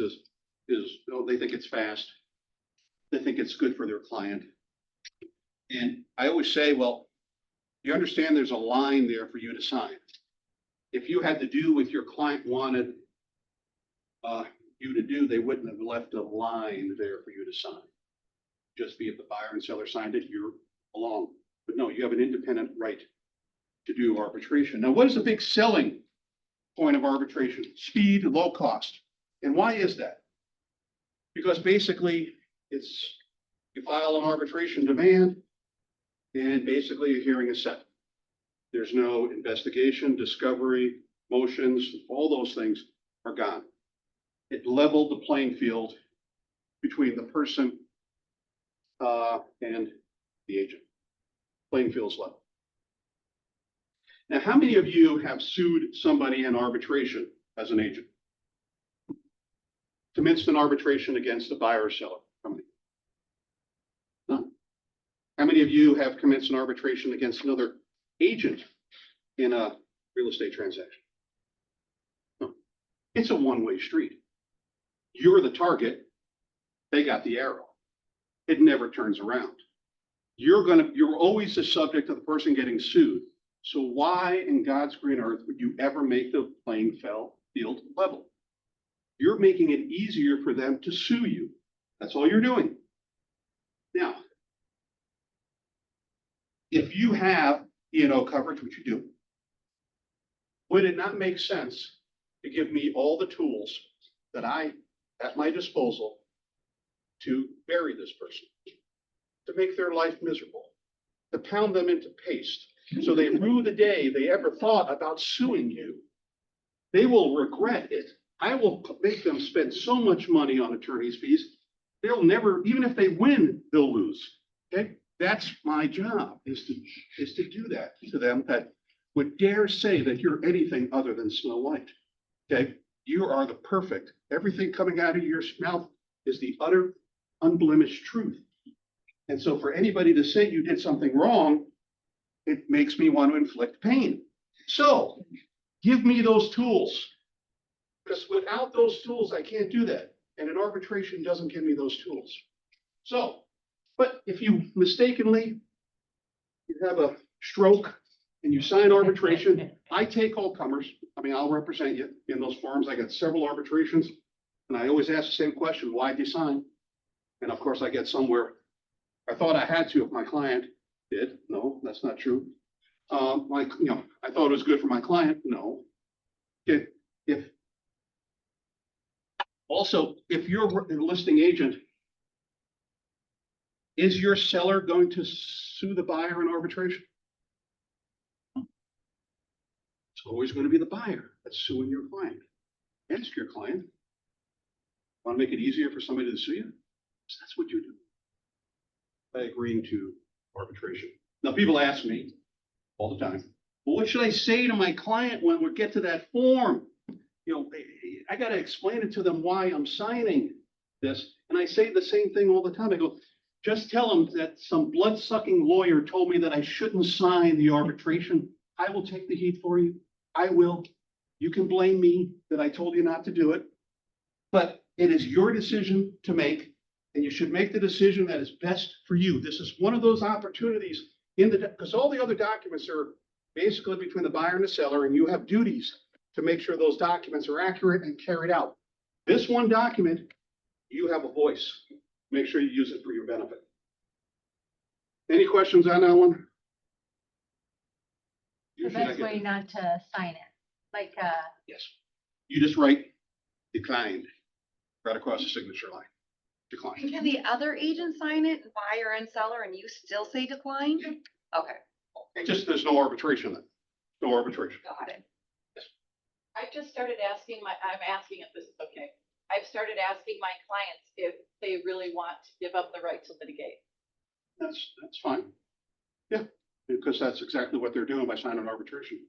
they think it's fast. They think it's good for their client. And I always say, well, you understand there's a line there for you to sign. If you had to do what your client wanted you to do, they wouldn't have left a line there for you to sign. Just be if the buyer and seller signed it, you're along. But no, you have an independent right to do arbitration. Now, what is the big selling point of arbitration? Speed, low cost. And why is that? Because basically you file an arbitration demand and basically your hearing is set. There's no investigation, discovery, motions, all those things are gone. It leveled the playing field between the person and the agent. Playing field's level. Now, how many of you have sued somebody in arbitration as an agent? Commenced an arbitration against a buyer or seller? How many? None. How many of you have commenced an arbitration against another agent in a real estate transaction? No. It's a one-way street. You're the target. They got the arrow. It never turns around. You're always the subject of the person getting sued. So why in God's green earth would you ever make the playing field level? You're making it easier for them to sue you. That's all you're doing. Now, if you have E&O coverage, which you do, would it not make sense to give me all the tools that I at my disposal to bury this person, to make their life miserable, to pound them into paste, so they rue the day they ever thought about suing you? They will regret it. I will make them spend so much money on attorney's fees. They'll never, even if they win, they'll lose. Okay, that's my job, is to do that to them that would dare say that you're anything other than Snow White. Okay, you are the perfect. Everything coming out of your mouth is the utter, unblemished truth. And so for anybody to say you did something wrong, it makes me want to inflict pain. So give me those tools, because without those tools, I can't do that. And an arbitration doesn't give me those tools. So, but if you mistakenly, you have a stroke and you sign arbitration, I take all comers. I mean, I'll represent you in those forums. I got several arbitrations and I always ask the same question: why'd you sign? And of course I get somewhere, I thought I had to if my client did. No, that's not true. I thought it was good for my client. No. If you're a listing agent Is your seller going to sue the buyer in arbitration? It's always going to be the buyer that's suing your client. Ask your client. Want to make it easier for somebody to sue you? So that's what you do by agreeing to arbitration. Now, people ask me all the time, well, what should I say to my client when we get to that form? You know, I got to explain it to them why I'm signing this. And I say the same thing all the time. I go, just tell them that some blood-sucking lawyer told me that I shouldn't sign the arbitration. I will take the heat for you. I will. You can blame me that I told you not to do it. But it is your decision to make, and you should make the decision that is best for you. This is one of those opportunities because all the other documents are basically between the buyer and the seller, and you have duties to make sure those documents are accurate and carried out. This one document, you have a voice. Make sure you use it for your benefit. Any questions on that one? The Usually I best get- way not to sign it, like, Yes. You just write declined right across the signature line. Declined. Can the other agent sign it, buyer and seller, and you still say decline? Okay, It just, there's no arbitration then. No arbitration. got it. I just started asking I'm asking if this is okay. I've started asking my clients if they really want to give up the right to litigate. That's fine. Yeah, because that's exactly what they're doing by signing arbitration.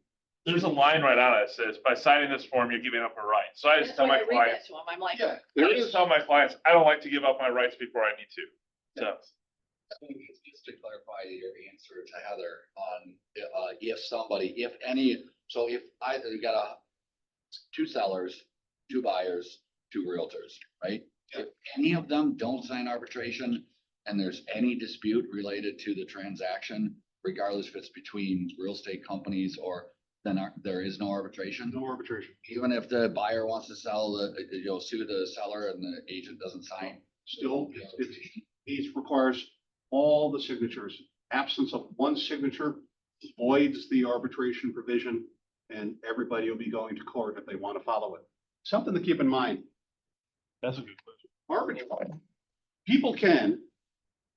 There's a line right on it that says, by signing this form, you're giving up a right. So I just That's tell why my I read that clients, to them. I'm like, Yeah, I there just is. tell my clients, I don't like to give up my rights before I need to. So. Just to clarify your answer to Heather on, if any, so if you got two sellers, two buyers, two realtors, right? If any of them don't sign arbitration and there's any dispute related to the transaction, regardless if it's between real estate companies or then there is no arbitration. No arbitration. Even if the buyer wants to sue the seller and the agent doesn't sign. Still, it requires all the signatures. Absence of one signature voids the arbitration provision, and everybody will be going to court if they want to follow it. Something to keep in mind. That's a good question. People can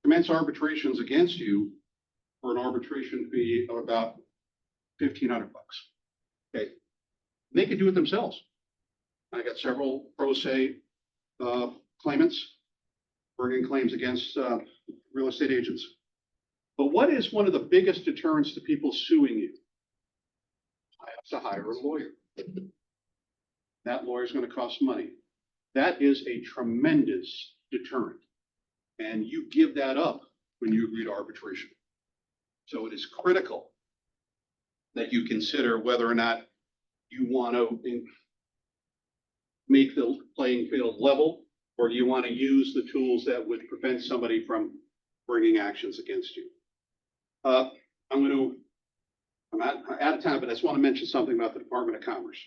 commence arbitrations against you for an arbitration fee of about $1,500. Okay, they could do it themselves. I got several pro se claimants bringing claims against real estate agents. But what is one of the biggest deterrents to people suing you? I have to hire a lawyer. That lawyer is going to cost money. That is a tremendous deterrent. And you give that up when you agree to arbitration. So it is critical that you consider whether or not you want to make the playing field level, or do you want to use the tools that would prevent somebody from bringing actions against you? I'm out of time, but I just want to mention something about the Department of Commerce.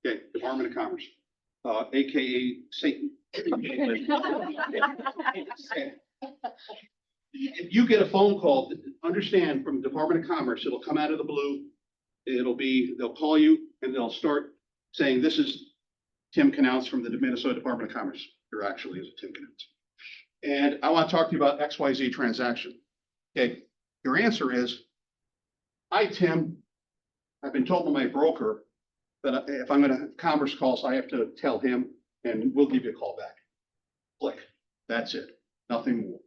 Okay, Department of Commerce, AKA Satan. If you get a phone call, understand from Department of Commerce, it'll come out of the blue. They'll call you and they'll start saying, this is Tim Knaus from the Minnesota Department of Commerce. There actually is a Tim Knaus. And I want to talk to you about XYZ transaction. Okay, your answer is, hi, Tim. I've been told by my broker that if I'm going to have commerce calls, I have to tell him and we'll give you a call back. Click. That's it. Nothing more.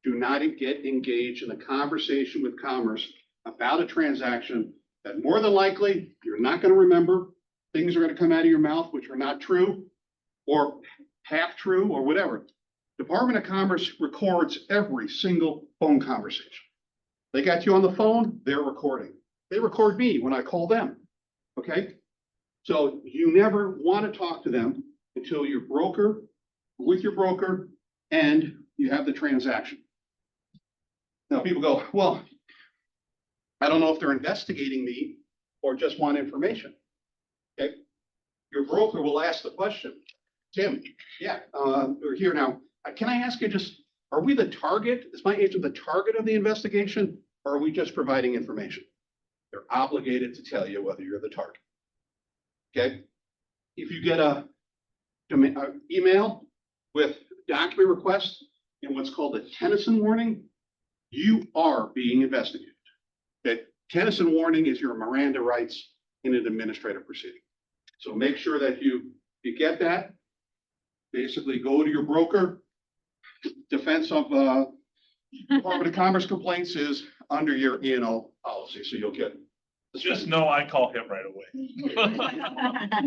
Do not get engaged in a conversation with commerce about a transaction that more than likely you're not going to remember. Things are going to come out of your mouth which are not true or half true or whatever. Department of Commerce records every single phone conversation. They got you on the phone, they're recording. They record me when I call them. Okay? So you never want to talk to them until your broker, with your broker, and you have the transaction. Now people go, well, I don't know if they're investigating me or just want information. Okay? Your broker will ask the question, Tim, yeah, we're here now. Can I ask you just, are we the target? Is my agent the target of the investigation? Or are we just providing information? They're obligated to tell you whether you're the target. Okay? If you get a email with document request in what's called a Tennyson warning, you are being investigated. Okay, Tennyson warning is your Miranda rights in an administrative proceeding. So make sure that you get that. Basically, go to your broker. Defense of Department of Commerce complaints is under your E&O policy, so you'll get Just know I call him right away.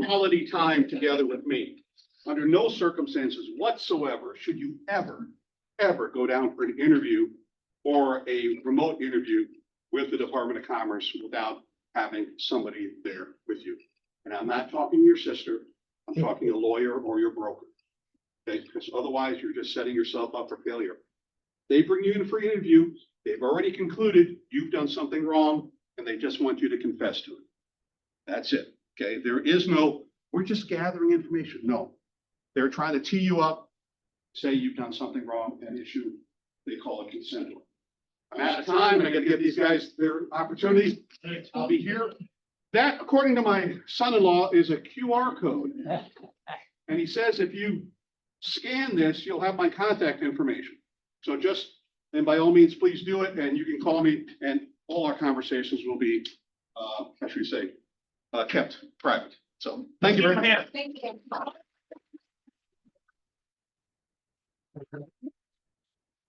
quality time together with me. Under no circumstances whatsoever should you ever go down for an interview or a remote interview with the Department of Commerce without having somebody there with you. And I'm not talking your sister, I'm talking a lawyer or your broker. Okay, because otherwise you're just setting yourself up for failure. They bring you in for an interview, they've already concluded you've done something wrong, and they just want you to confess to it. That's it, okay? There is no, we're just gathering information. No. They're trying to tee you up, say you've done something wrong, and issue, they call it consent order. I'm out of time, and I gotta give these guys their opportunity. I'll be here. That, according to my son-in-law, is a QR code. And he says if you scan this, you'll have my contact information. So just, and by all means, please do it, and you can call me, and all our conversations will be, how should we say, kept private. So, thank you very much. Thank you.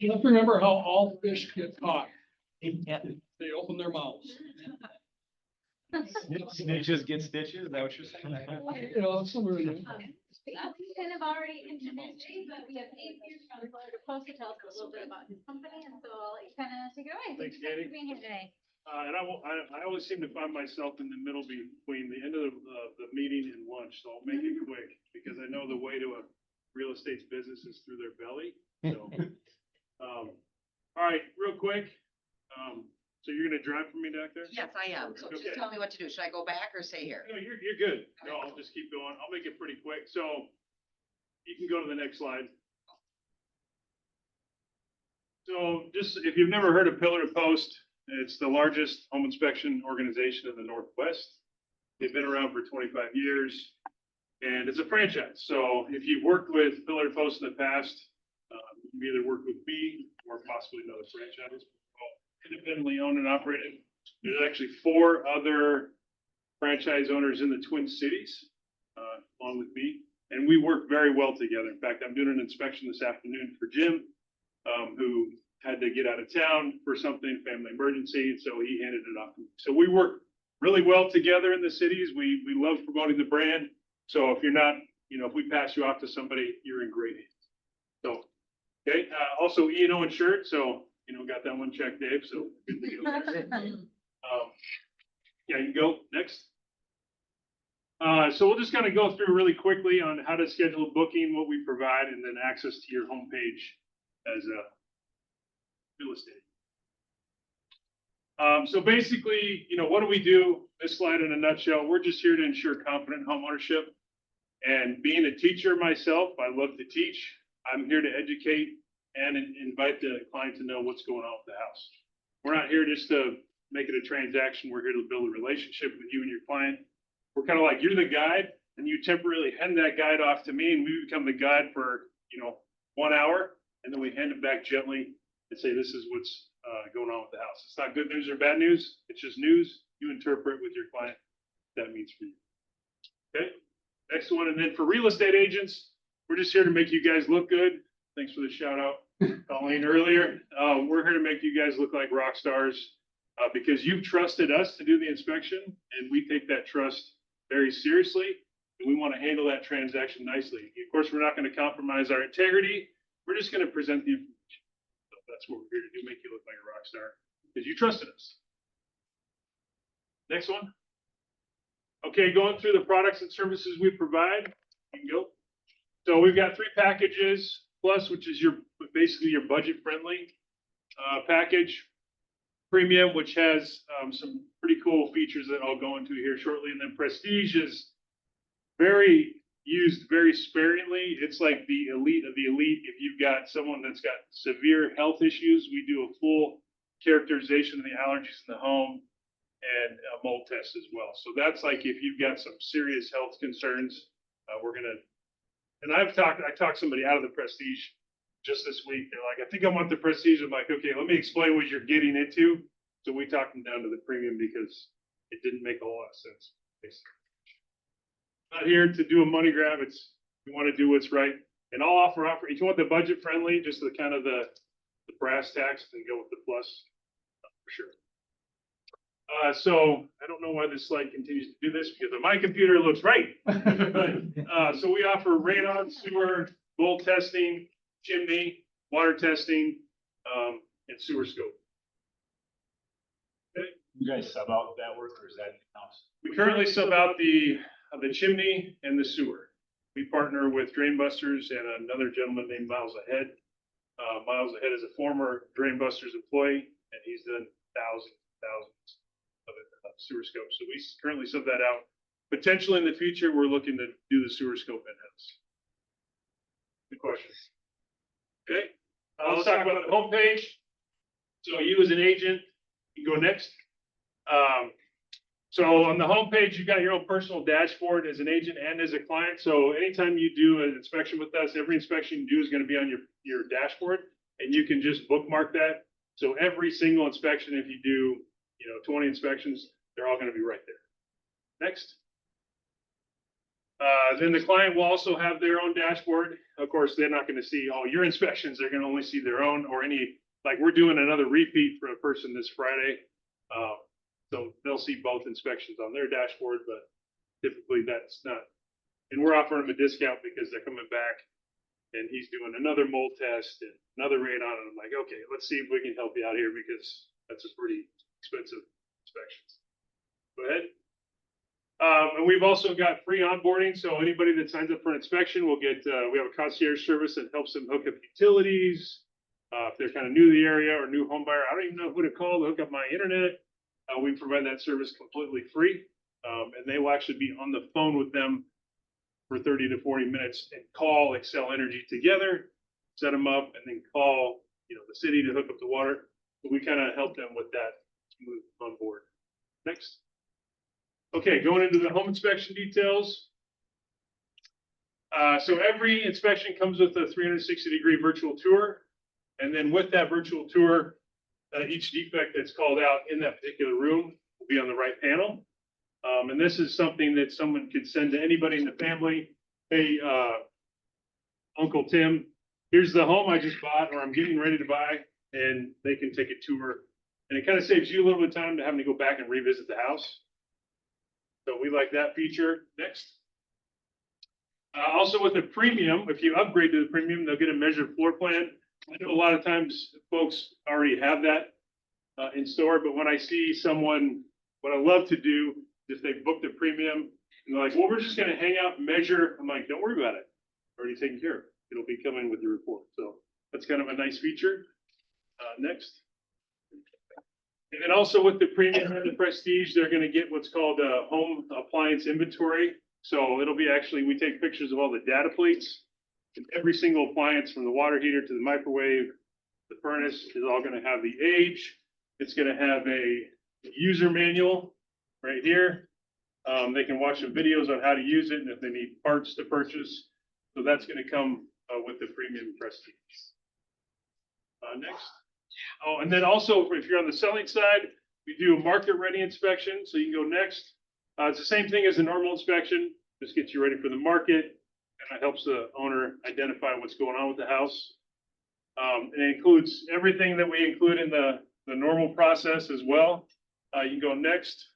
Let's remember how all fish get caught. They open their mouths. Snitches get stitches, is that what you're saying? You know, somewhere in there. We kind of already introduced you, but we have Dave here from Florida Post to tell us a little bit about his company, and so I'll let you kind of take it away. Thanks, so much Katie. for being here today. And I always seem to find myself in the middle between the end of the meeting and lunch, so I'll make it quick, because I know the way to a real estate's business is through their belly, so. All right, real quick, so you're gonna drive for me back there? Yes, I am. So Okay. just tell me what to do. Should I go back or stay here? No, you're good. No, I'll just keep going. I'll make it pretty quick. So you can go to the next slide. So just, if you've never heard of Pillar to Post, it's the largest home inspection organization in the Northwest. They've been around for 25 years, and it's a franchise. So if you've worked with Pillar to Post in the past, you've either worked with me or possibly another franchise. Independently owned and operated. There's actually 4 other franchise owners in the Twin Cities, along with me, and we work very well together. In fact, I'm doing an inspection this afternoon for Jim, who had to get out of town for something, family emergency, so he handed it off to me. So we work really well together in the cities. We love promoting the brand. So if you're not, if we pass you off to somebody, you're in great hands. So, okay, also E&O insured, so got that one checked, Dave, so good to go there. Yeah, you can go next. So we'll just kind of go through really quickly on how to schedule a booking, what we provide, and then access to your homepage as a real estate. So basically, what do we do? This slide in a nutshell, we're just here to ensure confident homeownership. And being a teacher myself, I love to teach. I'm here to educate and invite the client to know what's going on with the house. We're not here just to make it a transaction. We're here to build a relationship with you and your client. We're kind of like, you're the guide, and you temporarily hand that guide off to me, and we become the guide for, 1 hour, and then we hand it back gently and say, this is what's going on with the house. It's not good news or bad news. It's just news. You interpret with your client what that means for you. Okay, next one. And then for real estate agents, we're just here to make you guys look good. Thanks for the shout out, Colleen, earlier. We're here to make you guys look like rock stars because you've trusted us to do the inspection, and we take that trust very seriously, and we want to handle that transaction nicely. Of course, we're not going to compromise our integrity. We're just going to present the information. So that's what we're here to do, make you look like a rock star because you trusted us. Next one. Okay, going through the products and services we provide. You can go. So we've got 3 packages. Plus, which is basically your budget-friendly package. Premium, which has some pretty cool features that I'll go into here shortly. And then Prestige is used very sparingly. It's like the elite of the elite. If you've got someone that's got severe health issues, we do a full characterization of the allergies in the home and a mold test as well. So that's like if you've got some serious health concerns, we're gonna. And I talked somebody out of the Prestige just this week. They're like, I think I want the Prestige. I'm like, okay, let me explain what you're getting into. So we talked them down to the premium because it didn't make a whole lot of sense. Not here to do a money grab. It's, we want to do what's right. And I'll offer, if you want the budget friendly, just the kind of the brass tacks, then go with the plus, for sure. So I don't know why this slide continues to do this because on my computer it looks right. So we offer radon, sewer, bowl testing, chimney, water testing, and sewer scope. Okay. You guys sub out that work or is that in-house? We currently sub out the chimney and the sewer. We partner with Drain Busters and another gentleman named Miles Ahead. Miles Ahead is a former Drain Busters employee and he's done thousands of sewer scopes. So we currently sub that out. Potentially in the future, we're looking to do the sewer scope in-house. Good question. Okay, let's talk about the homepage. So you as an agent, you can go next. So on the homepage, you've got your own personal dashboard as an agent and as a client. So anytime you do an inspection with us, every inspection you do is going to be on your dashboard and you can just bookmark that. So every single inspection, if you do, 20 inspections, they're all going to be right there. Next. Then the client will also have their own dashboard. Of course, they're not going to see all your inspections. They're going to only see their own or any, like we're doing another repeat for a person this Friday. So they'll see both inspections on their dashboard, but typically that's not, and we're offering them a discount because they're coming back and he's doing another mold test and another radon. And I'm like, okay, let's see if we can help you out here because that's a pretty expensive inspections. Go ahead. And we've also got free onboarding. So anybody that signs up for an inspection will get, we have a concierge service that helps them hook up utilities. If they're kind of new to the area or new home buyer, I don't even know who to call to hook up my internet. We provide that service completely free. And they will actually be on the phone with them for 30 to 40 minutes and call Excel Energy together, set them up, and then call, the city to hook up the water. So we kind of help them with that to move on board. Next. Okay, going into the home inspection details. So every inspection comes with a 360-degree virtual tour. And then with that virtual tour, each defect that's called out in that particular room will be on the right panel. And this is something that someone could send to anybody in the family. Hey, Uncle Tim, here's the home I just bought or I'm getting ready to buy, and they can take a tour. And it kind of saves you a little bit of time to having to go back and revisit the house. So we like that feature. Next. Also with the premium, if you upgrade to the premium, they'll get a measured floor plan. I know a lot of times folks already have that in store, but when I see someone, what I love to do is they book the premium and they're like, well, we're just going to hang out and measure. I'm like, don't worry about it. Already taken care of. It'll be coming with your report. So that's kind of a nice feature. Next. And then also with the premium and the prestige, they're going to get what's called a home appliance inventory. So it'll be actually, we take pictures of all the data plates. And every single appliance from the water heater to the microwave, the furnace is all going to have the age. It's going to have a user manual right here. They can watch some videos on how to use it and if they need parts to purchase. So that's going to come with the premium prestige. Next. Oh, and then also if you're on the selling side, we do a market ready inspection. So you can go next. It's the same thing as a normal inspection. Just gets you ready for the market. And it helps the owner identify what's going on with the house. It includes everything that we include in the normal process as well. You can go next.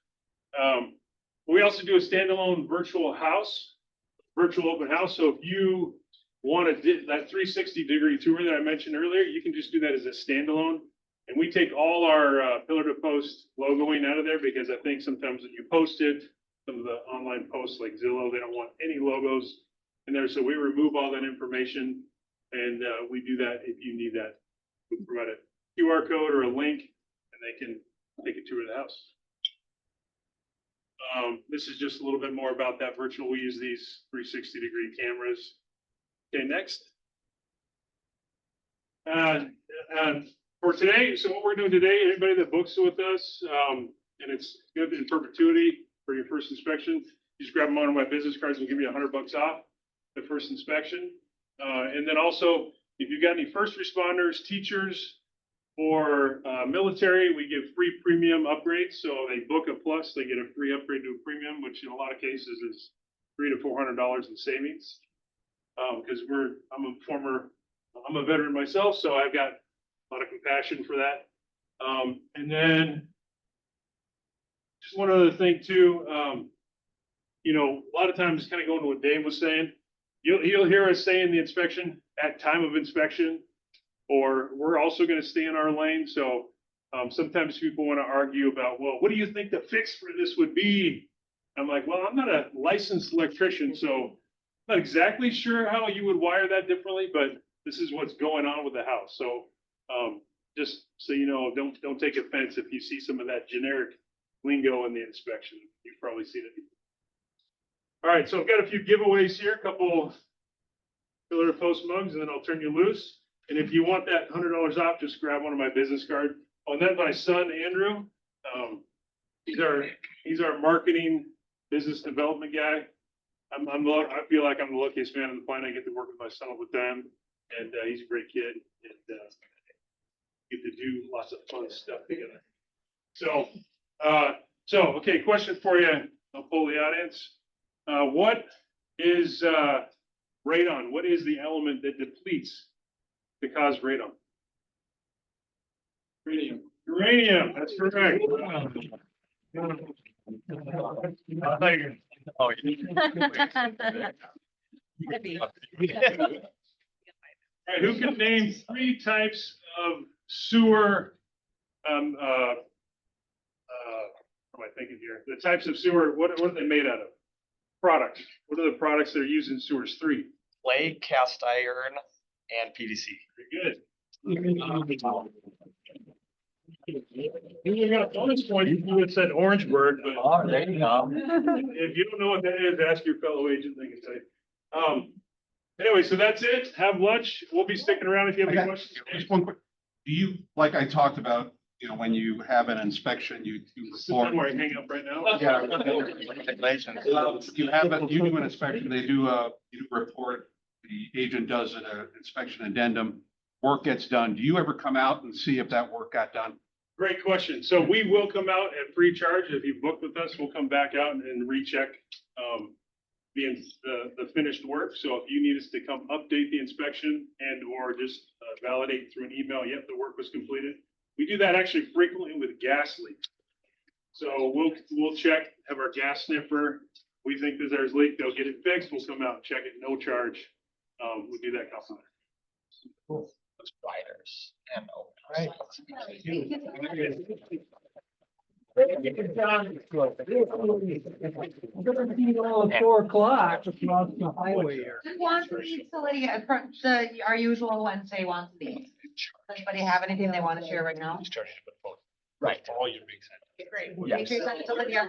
We also do a standalone virtual open house. So if you want that 360-degree tour that I mentioned earlier, you can just do that as a standalone. And we take all our pillar to post logoing out of there because I think sometimes when you post it, some of the online posts like Zillow, they don't want any logos in there. So we remove all that information and we do that if you need that. We provide a QR code or a link and they can take a tour of the house. This is just a little bit more about that virtual. We use these 360-degree cameras. Okay, next. For today, so what we're doing today, anybody that books with us, and it's good in perpetuity for your first inspection, you just grab them on my business cards and give you $100 off the first inspection. And then also if you've got any first responders, teachers, or military, we give free premium upgrades. So they book a plus, they get a free upgrade to a premium, which in a lot of cases is $300 to $400 in savings. Because I'm a veteran myself, so I've got a lot of compassion for that. And then just one other thing too, a lot of times kind of going to what Dave was saying, you'll hear us say in the inspection at time of inspection, or we're also going to stay in our lane. So sometimes people want to argue about, well, what do you think the fix for this would be? I'm like, well, I'm not a licensed electrician, so I'm not exactly sure how you would wire that differently, but this is what's going on with the house. So just so you know, don't take offense if you see some of that generic lingo in the inspection. You've probably seen it. All right, so I've got a few giveaways here, a couple pillar to post mugs, and then I'll turn you loose. And if you want that $100 off, just grab one of my business cards. Oh, and then my son, Andrew, he's our marketing business development guy. I feel like I'm the luckiest man on the planet. I get to work with my son all the time, and he's a great kid, and get to do lots of fun stuff together. So okay, question for you. I'll poll the audience. What is radon? What is the element that depletes to cause radon? Uranium. Uranium, that's correct. Oh, All right, who can name 3 types of sewer? What am I thinking here? The types of sewer, what are they made out of? Products. What are the products that are used in sewers? 3. Clay, cast iron, and PVC. Very good. You would have got a bonus point if you had said orange bird, but Oh, there you go. if you don't know what that is, ask your fellow agent, they can tell you. Anyway, so that's it. Have lunch. We'll be sticking around if you have any questions. Just one quick, do you, like I talked about, when you have an inspection, you This is the time where I hang up right now. Yeah. You do an inspection, you do a report, the agent does an inspection addendum, work gets done. Do you ever come out and see if that work got done? Great question. So we will come out at free charge. If you book with us, we'll come back out and recheck the finished work. So if you need us to come update the inspection and or just validate through an email, yep, the work was completed. We do that actually frequently with gas leaks. So we'll check, have our gas sniffer. We think that there's a leak, they'll get it fixed. We'll come out and check it, no charge. We do that constantly. Spiders and Right. All at 4 o'clock across the highway here. Once a week, so Lydia, our usual Wednesday once a week. Does anybody have anything they want to share right now? Right. All your big sense. Great. Make sure you send it to Lydia.